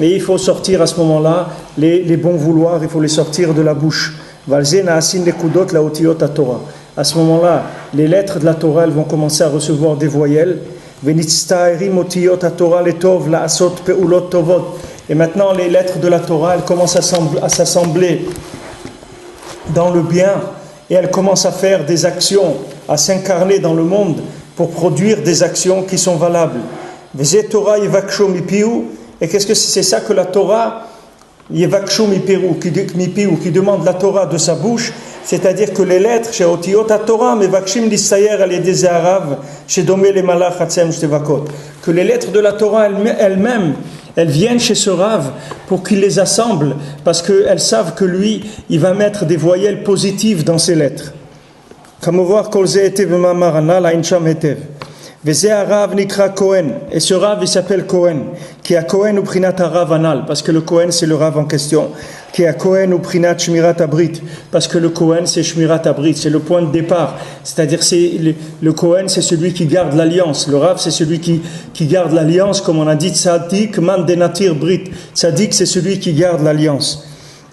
et il faut sortir à ce moment-là les bons vouloirs, il faut les sortir de la bouche. Valze na'asin lekudot laotiot haTorah. À ce moment-là, les lettres de la Torah, elles vont commencer à recevoir des voyelles. Ve'nitztaerim otiot haTorah letov la'asot pe'ulot tovot. Et maintenant, les lettres de la Torah, elles commencent à s'assembler dans le bien et elles commencent à faire des actions, à s'incarner dans le monde pour produire des actions qui sont valables. Veze Torah yevakshu mipiu. Et qu'est-ce que c'est ça que la Torah yevakshu mipiu, qui demande la Torah de sa bouche, c'est-à-dire que les lettres chez Otiot HaTorah mevakshim lisayer al yedei ze'arav shedomeh lemalach hatzem shtevakot, que les lettres de la Torah elles-mêmes elles viennent chez ce Rav pour qu'il les assemble, parce qu'elles savent que lui, il va mettre des voyelles positives dans ses lettres. Comme on voit, Kol ze etev ma'amar anal, ein sham etev. Veze harav nikra Kohen. Et ce Rav, il s'appelle Kohen. Qui a Kohen ou prinat harav anal, parce que le Kohen, c'est le Rav en question. Qui a Kohen ou prinat shmirat abrit, parce que le Kohen, c'est shmirat abrit, c'est le point de départ. C'est-à-dire, le Kohen, c'est celui qui garde l'alliance. Le Rav, c'est celui qui garde l'alliance, comme on a dit, tzadik man denatir brit. Tzadik, c'est celui qui garde l'alliance.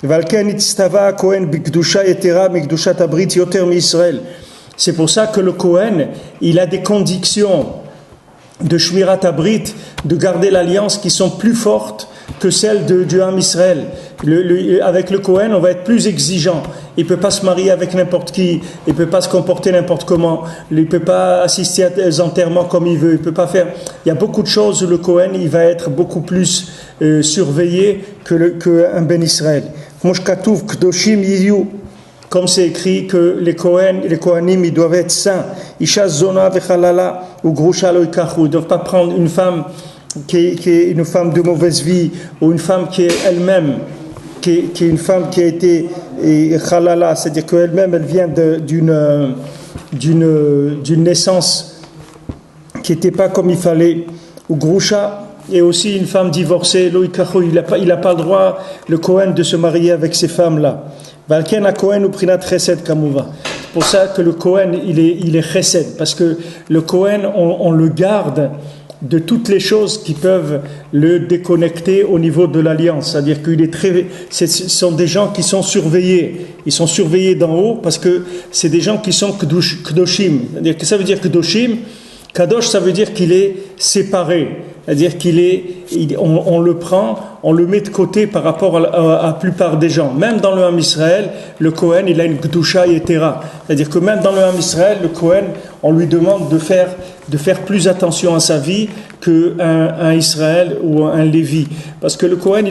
Valken itztava Kohen bikdusha yetera mikdushat abrit yoter mi Israël. C'est pour ça que le Kohen, il a des conditions de Shmirat Abrit, de garder l'alliance qui sont plus fortes que celles du Ham Israël. Avec le Kohen, on va être plus exigeant. Il ne peut pas se marier avec n'importe qui, il ne peut pas se comporter n'importe comment, il ne peut pas assister à des enterrements comme il veut, il peut pas faire. Il y a beaucoup de choses où le Kohen, il va être beaucoup plus surveillé qu'un Ben Israël. Moshkatouv Kdoshim Yiyu. Comme c'est écrit que les Kohanim, ils doivent être saints. Isha zona vechalala ou grusha lo yikachu. Ils ne doivent pas prendre une femme qui est une femme de mauvaise vie, ou une femme qui est elle-même, qui est une femme qui a été chalala, c'est-à-dire qu'elle-même, elle vient d'une naissance qui n'était pas comme il fallait. Ou grusha, et aussi une femme divorcée, lo yikachu. Il n'a pas le droit, le Kohen, de se marier avec ces femmes-là. C'est pour ça que le Kohen, il est chesed, parce que le Kohen, on le garde de toutes les choses qui peuvent le déconnecter au niveau de l'alliance. C'est-à-dire ce sont des gens qui sont surveillés. Ils sont surveillés d'en haut parce que c'est des gens qui sont kdoshim. C'est-à-dire que ça veut dire kdoshim. Kadosh, ça veut dire qu'il est séparé. C'est-à-dire on le prend, on le met de côté par rapport à la plupart des gens. Même dans le Ham Israël, le Kohen, il a une Gdusha Yetera. C'est-à-dire que même dans le Ham Israël, le Kohen, on lui demande de faire plus attention à sa vie qu'un Israël ou un Lévi. Parce que le Kohen,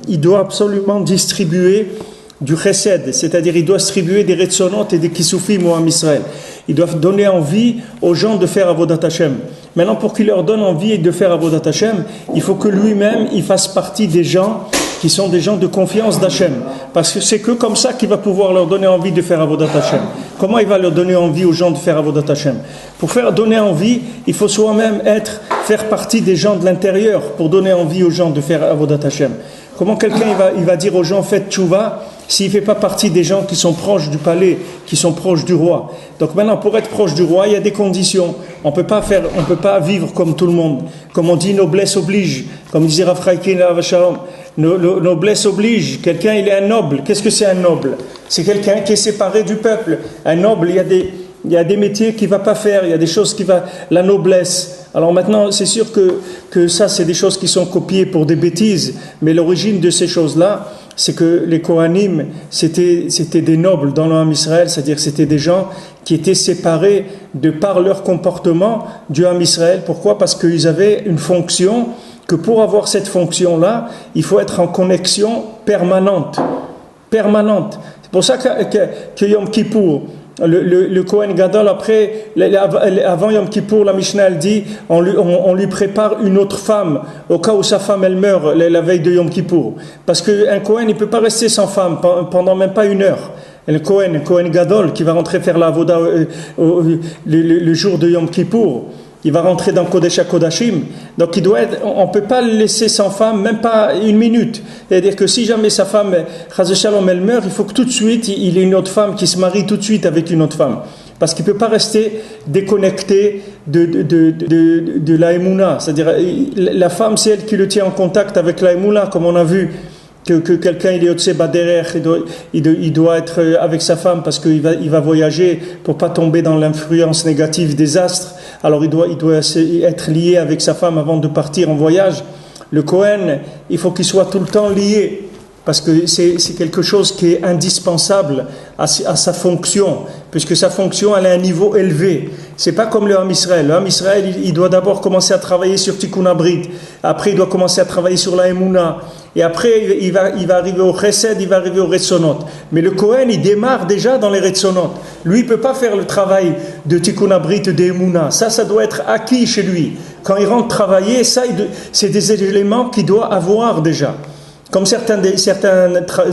il doit absolument distribuer du chesed, c'est-à-dire il doit distribuer des retzonot et des kisufim au Ham Israël. Il doit donner envie aux gens de faire Avodat Hashem. Maintenant, pour qu'il leur donne envie de faire Avodat Hashem, il faut que lui-même, il fasse partie des gens qui sont des gens de confiance d'Hachem. Parce que c'est que comme ça qu'il va pouvoir leur donner envie de faire Avodat Hashem. Comment il va leur donner envie aux gens de faire Avodat Hashem? Pour donner envie, il faut soi-même faire partie des gens de l'intérieur pour donner envie aux gens de faire Avodat Hashem. Comment quelqu'un il va dire aux gens faites tchouva s'il ne fait pas partie des gens qui sont proches du palais, qui sont proches du roi? Donc maintenant, pour être proche du roi, il y a des conditions. On peut pas vivre comme tout le monde. Comme on dit, noblesse oblige. Comme disait Rav Chaim Avashalom, noblesse oblige. Quelqu'un, il est un noble. Qu'est-ce que c'est un noble? C'est quelqu'un qui est séparé du peuple. Un noble, il y a des métiers qu'il ne va pas faire. Il y a des choses la noblesse. Alors maintenant, c'est sûr que ça, c'est des choses qui sont copiées pour des bêtises. Mais l'origine de ces choses-là, c'est que les Kohanim, c'était des nobles dans le Ham Israël, c'est-à-dire c'était des gens qui étaient séparés de par leur comportement du Ham Israël. Pourquoi? Parce qu'ils avaient une fonction, que pour avoir cette fonction-là, il faut être en connexion permanente. C'est pour ça que Yom Kippour, le Kohen Gadol, après, avant Yom Kippour, la Mishnah, elle dit, on lui prépare une autre femme, au cas où sa femme, elle meurt la veille de Yom Kippour. Parce qu'un Kohen, il ne peut pas rester sans femme pendant même pas une heure. Et le Kohen Gadol, qui va rentrer faire la Avoda le jour de Yom Kippour, il va rentrer dans Kodesh HaKodashim. Donc on ne peut pas le laisser sans femme, même pas une minute. C'est-à-dire que si jamais sa femme, Chaz Shalom, elle meurt, il faut que tout de suite, il ait une autre femme qui se marie tout de suite avec une autre femme. Parce qu'il ne peut pas rester déconnecté de la Emouna. C'est-à-dire, la femme, c'est elle qui le tient en contact avec la Emouna, comme on a vu. Que quelqu'un il est au-dessus derrière, il doit être avec sa femme parce qu'il va voyager pour pas tomber dans l'influence négative des astres. Alors il doit être lié avec sa femme avant de partir en voyage. Le Kohen, il faut qu'il soit tout le temps lié parce que c'est quelque chose qui est indispensable à sa fonction, puisque sa fonction elle a un niveau élevé. C'est pas comme le Ham Israël. Le Ham Israël, il doit d'abord commencer à travailler sur Tikkun Abrit, après il doit commencer à travailler sur la Emouna, et après il va arriver au Chesed, il va arriver au Retzonot. Mais le Kohen, il démarre déjà dans les Retzonot. Lui, il peut pas faire le travail de Tikkun Abrit, de Emouna. Ça doit être acquis chez lui. Quand il rentre travailler, c'est des éléments qu'il doit avoir déjà. Comme certains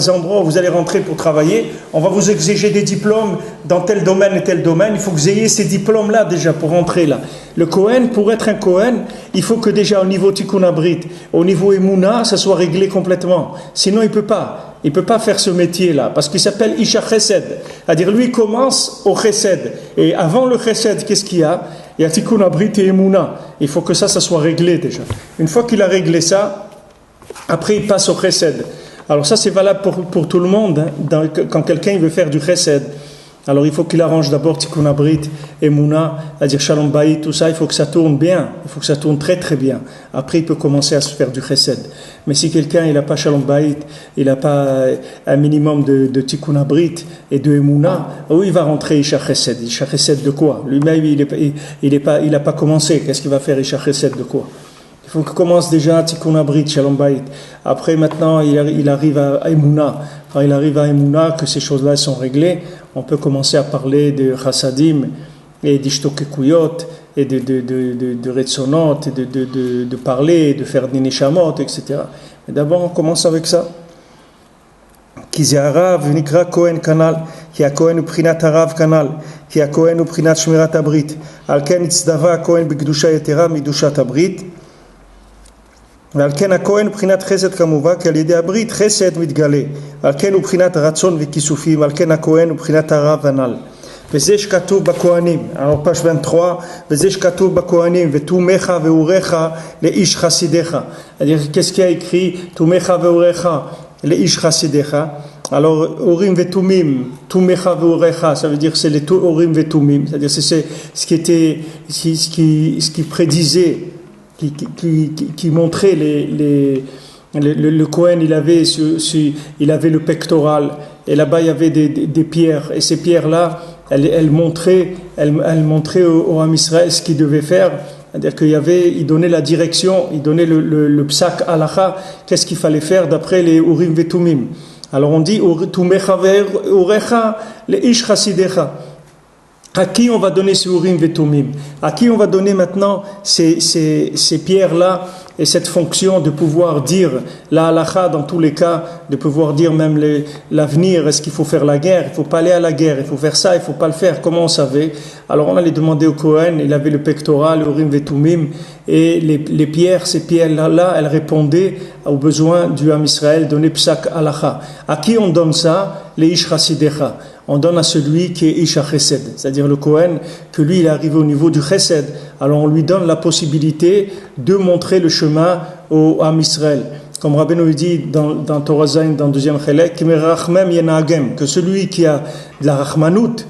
endroits où vous allez rentrer pour travailler, on va vous exiger des diplômes dans tel domaine et tel domaine. Il faut que vous ayez ces diplômes-là déjà pour rentrer là. Le Kohen, pour être un Kohen, il faut que déjà au niveau Tikkun Abrit, au niveau Emouna, ça soit réglé complètement. Sinon, il peut pas faire ce métier-là, parce qu'il s'appelle Isha Chesed. C'est-à-dire, lui, il commence au Chesed. Et avant le Chesed, qu'est-ce qu'il y a? Il y a Tikkun Abrit et Emouna. Il faut que ça soit réglé déjà. Une fois qu'il a réglé ça, après il passe au chesed. Alors ça c'est valable pour tout le monde, hein. Quand quelqu'un veut faire du chesed, alors il faut qu'il arrange d'abord Tikkun Abrit, Emouna, c'est-à-dire Shalom Bayit, tout ça, il faut que ça tourne bien, il faut que ça tourne très très bien. Après il peut commencer à se faire du chesed. Mais si quelqu'un il n'a pas Shalom Bayit, il n'a pas un minimum de Tikkun Abrit et de Emouna, où il va rentrer Isha Chesed? Isha Chesed de quoi? Lui-même il n'a pas commencé, qu'est-ce qu'il va faire Isha Chesed de quoi? Il faut qu'il commence déjà Tikkun Abrit, Shalom Bayit. Après, maintenant, il arrive à Emouna. Quand il arrive à Emouna, que ces choses-là sont réglées, on peut commencer à parler de Chassadim et d'Ishtokekuyot et de Retzonot, et de parler, de faire des Neshamot, etc. Mais d'abord, on commence avec ça. Ki ze harav nikra Kohen kanal, ki ha-Kohen hu prinat harav kanal, ki ha-Kohen hu prinat shmirat habrit. Al ken itzdava ha-Kohen b'kedusha yetera midushat habrit. ועל כן הכהן מבחינת חסד כמובן, כי על ידי הברית חסד מתגלה. ועל כן הוא מבחינת רצון וכיסופים, על כן הכהן הוא מבחינת הרב הנ"ל. וזה שכתוב בכהנים, פרש 23, וזה שכתוב בכהנים, ותומך ואורך לאיש חסידך. Qu'est-ce qui a écrit? תומך ואורך לאיש חסידך. Alors, Orim Vetumim, Tumecha Veorecha, ça veut dire c'est les Orim Vetumim, c'est-à-dire c'est ce qui prédisait, qui montrait le Kohen, il avait le pectoral, et là-bas il y avait des pierres, et ces pierres-là, elles montraient au Ham Israël ce qu'il devait faire. C'est-à-dire il donnait la direction, il donnait le psak halacha, qu'est-ce qu'il fallait faire d'après les Urim Vetumim. Alors on dit Tumecha ve'orecha leish chasidecha. À qui on va donner ces Urim Vetumim? À qui on va donner maintenant ces pierres-là et cette fonction de pouvoir dire la halacha dans tous les cas, de pouvoir dire même l'avenir, est-ce qu'il faut faire la guerre, il ne faut pas aller à la guerre, il faut faire ça, il ne faut pas le faire, comment on savait? Alors on allait demander au Kohen, il avait le pectoral, le Urim Vetumim, et les pierres, ces pierres-là, elles répondaient aux besoins du Ham Israël, donner psak halacha. À qui on donne ça? Les Ish Chasidecha. On donne à celui qui est Isha Chesed, c'est-à-dire le Kohen, que lui il est arrivé au niveau du Chesed. Alors on lui donne la possibilité de montrer le chemin au Ham Israël. Comme Rabbeinu dit dans Torah Zayin, dans le deuxième Chelek, que celui qui a de la Rachmanout,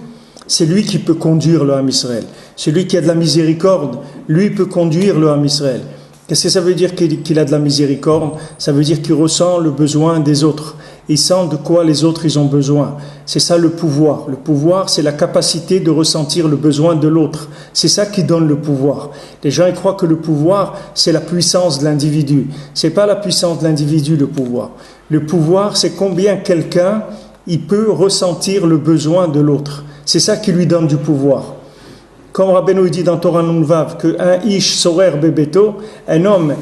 c'est lui qui peut conduire le Ham Israël. Celui qui a de la miséricorde, lui peut conduire le Ham Israël. Qu'est-ce que ça veut dire qu'il a de la miséricorde? Ça veut dire qu'il ressent le besoin des autres. Il sent de quoi les autres ils ont besoin. C'est ça le pouvoir. Le pouvoir, c'est la capacité de ressentir le besoin de l'autre. C'est ça qui donne le pouvoir. Les gens ils croient que le pouvoir, c'est la puissance de l'individu. C'est pas la puissance de l'individu le pouvoir. Le pouvoir, c'est combien quelqu'un il peut ressentir le besoin de l'autre. C'est ça qui lui donne du pouvoir. Comme Rabbeinu dit dans Torah Nunvav, qu'un ish sorer bebeto, un homme,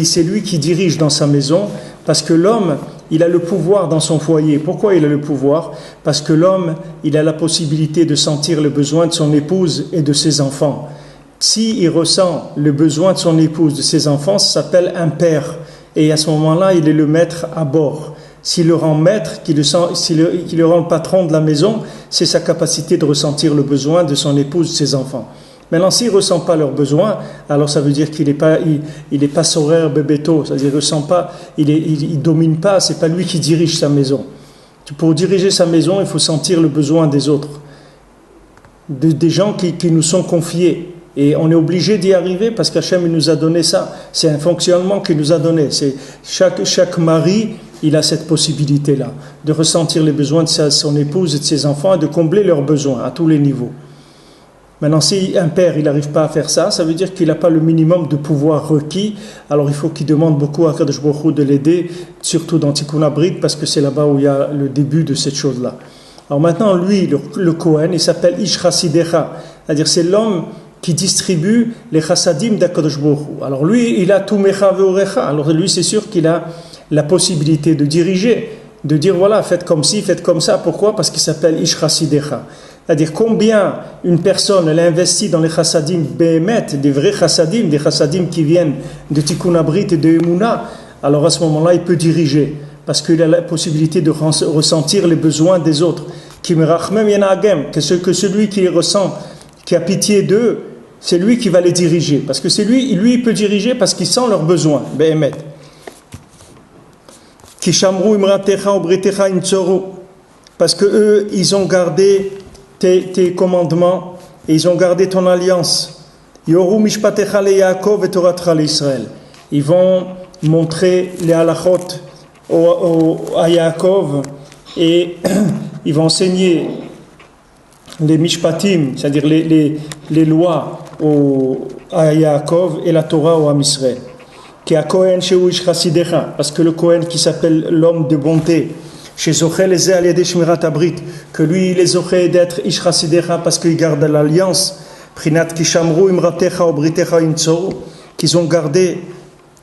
c'est lui qui dirige dans sa maison, parce que l'homme, il a le pouvoir dans son foyer. Pourquoi il a le pouvoir? Parce que l'homme, il a la possibilité de sentir le besoin de son épouse et de ses enfants. s'il ressent le besoin de son épouse, de ses enfants, ça s'appelle un père. Et à ce moment-là, il est le maître à bord. S'il le rend maître, qu'il le rend le patron de la maison, c'est sa capacité de ressentir le besoin de son épouse, de ses enfants. Maintenant, s'il ne ressent pas leurs besoins, alors ça veut dire qu'il n'est pas soraire bébéto, c'est-à-dire qu'il ne ressent pas, il domine pas, c'est pas lui qui dirige sa maison. Pour diriger sa maison, il faut sentir le besoin des autres, des gens qui nous sont confiés. Et on est obligé d'y arriver parce qu'Hachem nous a donné ça. C'est un fonctionnement qu'il nous a donné. C'est chaque mari, il a cette possibilité-là de ressentir les besoins de son épouse et de ses enfants et de combler leurs besoins à tous les niveaux. Maintenant, si un père il n'arrive pas à faire ça, ça veut dire qu'il n'a pas le minimum de pouvoir requis. Alors il faut qu'il demande beaucoup à Kadosh Baruch Hu de l'aider, surtout dans Tikkun Abrit, parce que c'est là-bas où il y a le début de cette chose-là. Alors maintenant, lui, le Kohen, il s'appelle Ish Chassidecha, c'est-à-dire c'est l'homme qui distribue les chassadim d'Akadosh Baruch Hu. Alors lui, il a tout mecha veorecha. Alors lui, c'est sûr qu'il a la possibilité de diriger, de dire voilà, faites comme ci, faites comme ça. Pourquoi? Parce qu'il s'appelle Ish Chassidecha. C'est-à-dire combien une personne elle investit dans les chassadim behemet, des vrais chassadim, des chassadim qui viennent de Tikkun Abrit et de Emouna. Alors à ce moment-là, il peut diriger parce qu'il a la possibilité de ressentir les besoins des autres. Qui me rachmem yenagem, que celui qui les ressent, qui a pitié d'eux, c'est lui qui va les diriger. Parce que c'est lui il peut diriger parce qu'il sent leurs besoins. Behemet. Kishamru imratecha obretecha intzoru. Parce que eux, ils ont gardé tes commandements et ils ont gardé ton alliance. Yoru mishpatecha le Yaakov et Toratcha le Israël. Ils vont montrer les halachot à Yaakov et ils vont enseigner les mishpatim, c'est-à-dire les lois à Yaakov et la Torah au Am Israël. Qui a Kohen chez Ish Chassidecha, parce que le Kohen qui s'appelle l'homme de bonté, chez Zochel et Aliade Shmirat Abrit, que lui il est Zochel d'être Ish Chassidecha parce qu'il garde l'alliance, Prinat Kishamru Imratecha Obritecha Intzoru, qu'ils ont gardé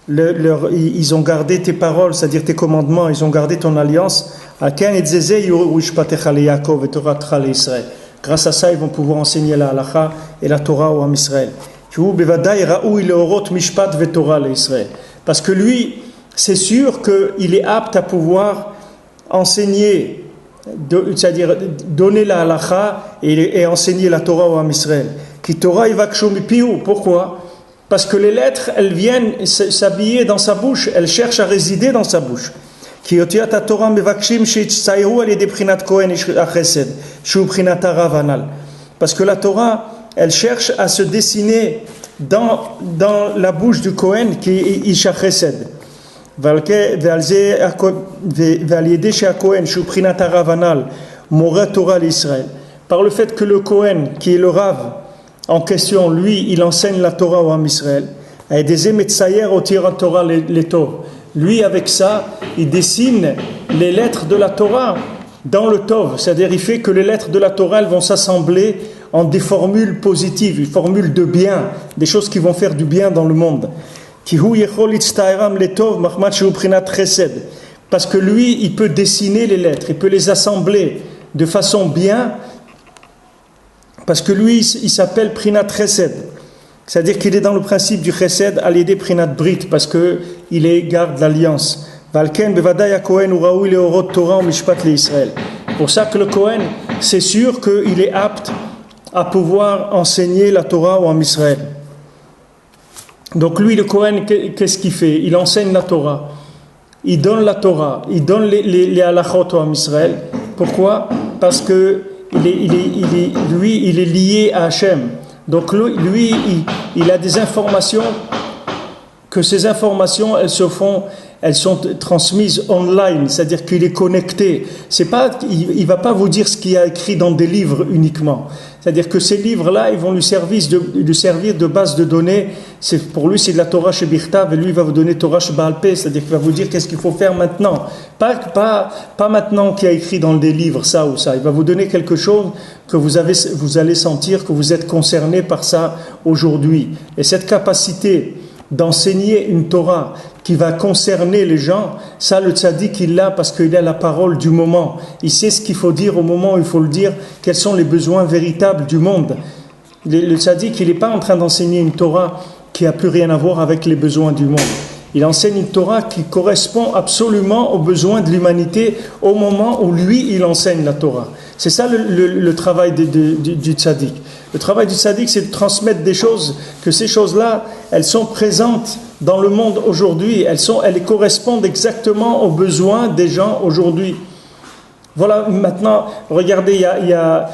ils ont gardé tes paroles, c'est-à-dire tes commandements, ils ont gardé ton alliance. Aken et Zeze Yorishpatecha le Yaakov et Toratcha le Israël. Grâce à ça, ils vont pouvoir enseigner la halacha et la Torah au Am Israël. Parce que lui, c'est sûr qu'il est apte à pouvoir enseigner, c'est-à-dire donner la halacha et enseigner la Torah au Am Israël. Qui Torah Ivakshomipiu. Pourquoi? Parce que les lettres, elles viennent s'habiller dans sa bouche, elles cherchent à résider dans sa bouche. Parce que la Torah, elle cherche à se dessiner dans la bouche du Kohen qui est Isha Chesed. Par le fait que le Kohen, qui est le Rav en question, lui, il enseigne la Torah au Am Israël. Lui, avec ça, il dessine les lettres de la Torah dans le Tov. C'est-à-dire, il fait que les lettres de la Torah, elles vont s'assembler en des formules positives, des formules de bien, des choses qui vont faire du bien dans le monde. Parce que lui, il peut dessiner les lettres, il peut les assembler de façon bien, parce que lui, il s'appelle Prinat Chesed. C'est-à-dire qu'il est dans le principe du Chesed à l'aider Prinat Brit, parce qu'il garde l'alliance. Pour ça que le Kohen, c'est sûr qu'il est apte à pouvoir enseigner la Torah au Am Israël. Donc lui, le Kohen, qu'est-ce qu'il fait? Il enseigne la Torah. Il donne la Torah. Il donne les halachot au Am Israël. Pourquoi? Parce que lui, il est lié à Hachem. Donc lui, il a des informations, que ces informations, elles sont transmises online, c'est-à-dire qu'il est connecté. Il va pas vous dire ce qu'il y a écrit dans des livres uniquement. C'est-à-dire que ces livres-là, ils vont lui servir de base de données. Pour lui, c'est de la Torah chez Birtav, et lui, il va vous donner Torah chez Baal Peh, c'est-à-dire qu'il va vous dire qu'est-ce qu'il faut faire maintenant. Pas maintenant qu'il y a écrit dans des livres ça ou ça. Il va vous donner quelque chose que vous allez sentir que vous êtes concerné par ça aujourd'hui. Et cette capacité d'enseigner une Torah qui va concerner les gens, ça le tzaddik il l'a parce qu'il a la parole du moment. Il sait ce qu'il faut dire au moment où il faut le dire, quels sont les besoins véritables du monde. Le tzaddik, il n'est pas en train d'enseigner une Torah qui n'a plus rien à voir avec les besoins du monde. Il enseigne une Torah qui correspond absolument aux besoins de l'humanité au moment où lui, il enseigne la Torah. C'est ça le travail du tzaddik. Le travail du tzaddik, c'est de transmettre des choses, que ces choses-là, elles sont présentes dans le monde aujourd'hui. Elles correspondent exactement aux besoins des gens aujourd'hui. Voilà, maintenant, regardez, il y a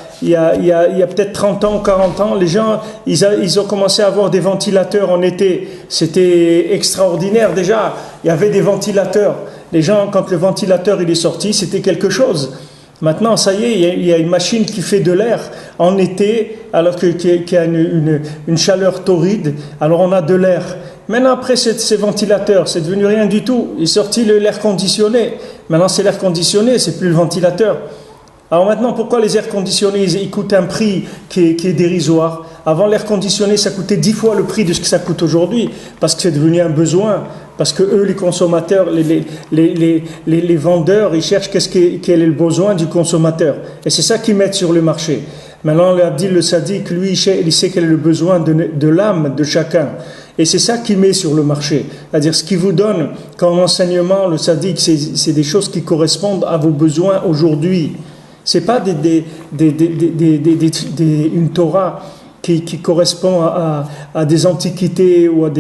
peut-être 30 ans, 40 ans, les gens, ils ont commencé à avoir des ventilateurs en été. C'était extraordinaire déjà, il y avait des ventilateurs. Les gens, quand le ventilateur il est sorti, c'était quelque chose. Maintenant, ça y est, il y a une machine qui fait de l'air en été, alors qu'il y a une chaleur torride, alors on a de l'air. Maintenant, après ces ventilateurs, c'est devenu rien du tout. Il est sorti l'air conditionné. Maintenant, c'est l'air conditionné, c'est plus le ventilateur. Alors maintenant, pourquoi les airs conditionnés, ils coûtent un prix qui est dérisoire? Avant, l'air conditionné, ça coûtait 10 fois le prix de ce que ça coûte aujourd'hui, parce que c'est devenu un besoin, parce que eux, les consommateurs, les vendeurs, ils cherchent quel est le besoin du consommateur. Et c'est ça qu'ils mettent sur le marché. Maintenant, l'Abdil, le Sadiq, lui, il sait quel est le besoin de l'âme de chacun. Et c'est ça qu'il met sur le marché. C'est-à-dire, ce qu'il vous donne comme enseignement, le Sadiq, c'est des choses qui correspondent à vos besoins aujourd'hui. C'est pas une Torah qui correspond à des antiquités ou à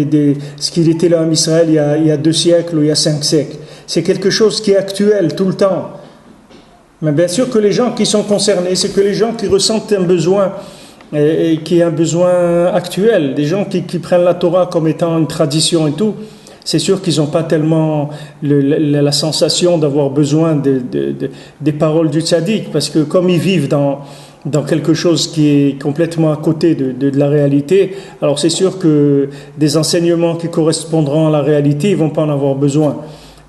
ce qu'il était là en Israël il y a 2 siècles ou il y a 5 siècles. C'est quelque chose qui est actuel tout le temps. Mais bien sûr que les gens qui sont concernés, c'est que les gens qui ressentent un besoin, et qui est un besoin actuel, des gens qui prennent la Torah comme étant une tradition et tout, c'est sûr qu'ils n'ont pas tellement la sensation d'avoir besoin des paroles du tzaddik, parce que comme ils vivent dans quelque chose qui est complètement à côté de la réalité, alors c'est sûr que des enseignements qui correspondront à la réalité, ils ne vont pas en avoir besoin.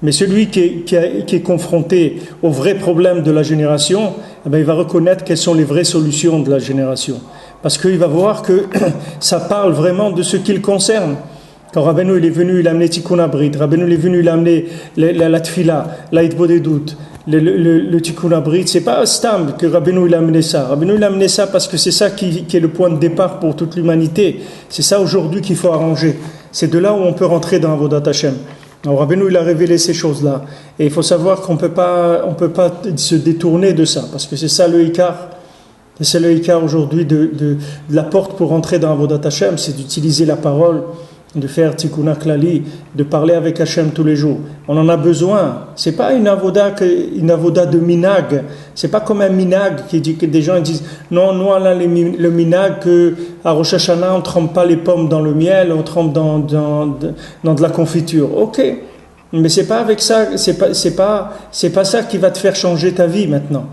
Mais celui qui est confronté aux vrais problèmes de la génération, eh bien, il va reconnaître quelles sont les vraies solutions de la génération. Parce qu'il va voir que ça parle vraiment de ce qui le concerne. Quand Rabbeinu il est venu, il a amené Tikkun Abrit, Rabbeinu il est venu, il a amené la Tfila, la Hitbodedut, le Tikkun Abrit. C'est pas Stam que Rabbeinu il a amené ça. Rabbeinu il a amené ça parce que c'est ça qui est le point de départ pour toute l'humanité. C'est ça aujourd'hui qu'il faut arranger. C'est de là où on peut rentrer dans Avodat Hashem. Alors Rabbeinu il a révélé ces choses-là. Et il faut savoir qu'on peut pas se détourner de ça, parce que c'est ça le Ikar. Et c'est le Ikar aujourd'hui de la porte pour rentrer dans Avodat Hashem, c'est d'utiliser la parole, de faire Tikkun Klali, de parler avec Hashem tous les jours. On en a besoin. C'est pas une avoda de minag. C'est pas comme un minag qui dit que des gens disent non, nous on a le minag que à Rosh Hashanah on trempe pas les pommes dans le miel, on trempe dans de la confiture. Ok, mais c'est pas avec ça. C'est pas ça qui va te faire changer ta vie maintenant.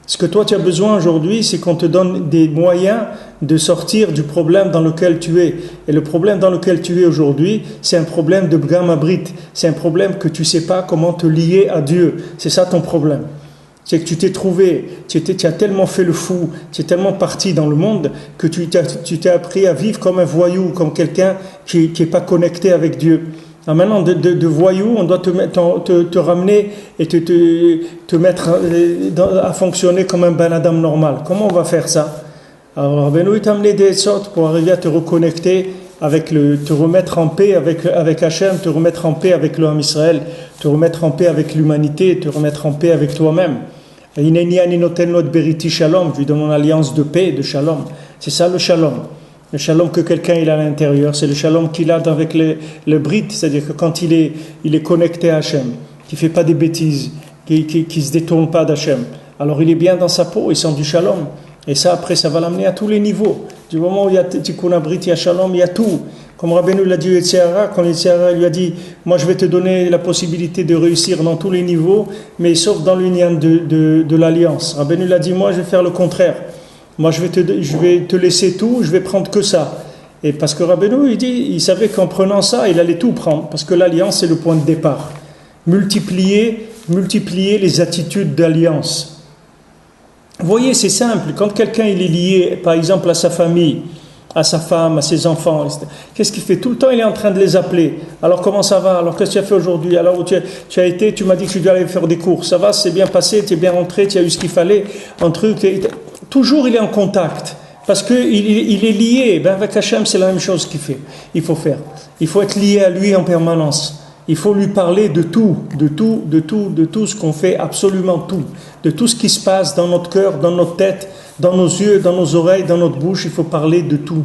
Ce que toi tu as besoin aujourd'hui, c'est qu'on te donne des moyens de sortir du problème dans lequel tu es. Et le problème dans lequel tu es aujourd'hui, c'est un problème de Bgam Abrit. C'est un problème que tu ne sais pas comment te lier à Dieu. C'est ça ton problème. C'est que tu t'es trouvé, tu as tellement fait le fou, tu es tellement parti dans le monde que tu t'es appris à vivre comme un voyou, comme quelqu'un qui n'est pas connecté avec Dieu. Alors maintenant, de voyou, on doit te ramener et te mettre à fonctionner comme un ben adam normal. Comment on va faire ça? Alors, Rabbeinu t'a amené des sortes pour arriver à te reconnecter te remettre en paix avec Hachem, te remettre en paix avec le Ham Israël, te remettre en paix avec l'humanité, te remettre en paix avec toi-même. Hineni ani noten lo et beriti shalom, je lui donne mon alliance de paix, de shalom. C'est ça le shalom. Le shalom que quelqu'un il a à l'intérieur, c'est le shalom qu'il a avec le brit, c'est-à-dire que quand il est connecté à Hachem, qui ne fait pas des bêtises, qui ne se détourne pas d'Hachem, alors il est bien dans sa peau, il sent du shalom. Et ça, après, ça va l'amener à tous les niveaux. Du moment où il y a Tikkun Abrit, il y a shalom, il y a tout. Comme Rabbeinu l'a dit au Yetzirah, quand le Yetzirah lui a dit « Moi, je vais te donner la possibilité de réussir dans tous les niveaux, mais sauf dans l'union de l'alliance. » Rabbeinu l'a dit « Moi, je vais faire le contraire. Moi, je vais te laisser tout, je vais prendre que ça. » Et parce que Rabbeinu, il savait qu'en prenant ça, il allait tout prendre, parce que l'alliance, c'est le point de départ. Multiplier les attitudes d'alliance. Vous voyez, c'est simple. Quand quelqu'un il est lié, par exemple, à sa famille, à sa femme, à ses enfants, qu'est-ce qu'il fait? Tout le temps, il est en train de les appeler. Alors, comment ça va? Alors, qu'est-ce que tu as fait aujourd'hui? Alors, où tu as été? Tu m'as dit que tu devais aller faire des cours. Ça va? C'est bien passé? Tu es bien rentré? Tu as eu ce qu'il fallait? Un truc. Toujours, il est en contact. Parce qu'il est lié. Ben avec Hachem, c'est la même chose il faut faire. Il faut être lié à lui en permanence. Il faut lui parler de tout ce qu'on fait, absolument tout. De tout ce qui se passe dans notre cœur, dans notre tête, dans nos yeux, dans nos oreilles, dans notre bouche. Il faut parler de tout.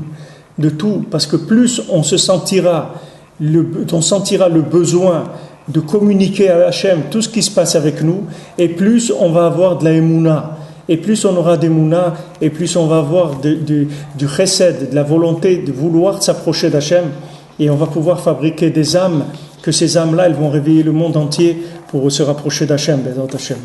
De tout. Parce que plus on sentira le besoin de communiquer à Hachem tout ce qui se passe avec nous, et plus on va avoir de la émouna. Et plus on aura d'émouna, et plus on va avoir du chesed, de la volonté de vouloir s'approcher d'Hachem, et on va pouvoir fabriquer des âmes, que ces âmes-là, elles vont réveiller le monde entier pour se rapprocher d'Hachem, Bézat Hachem.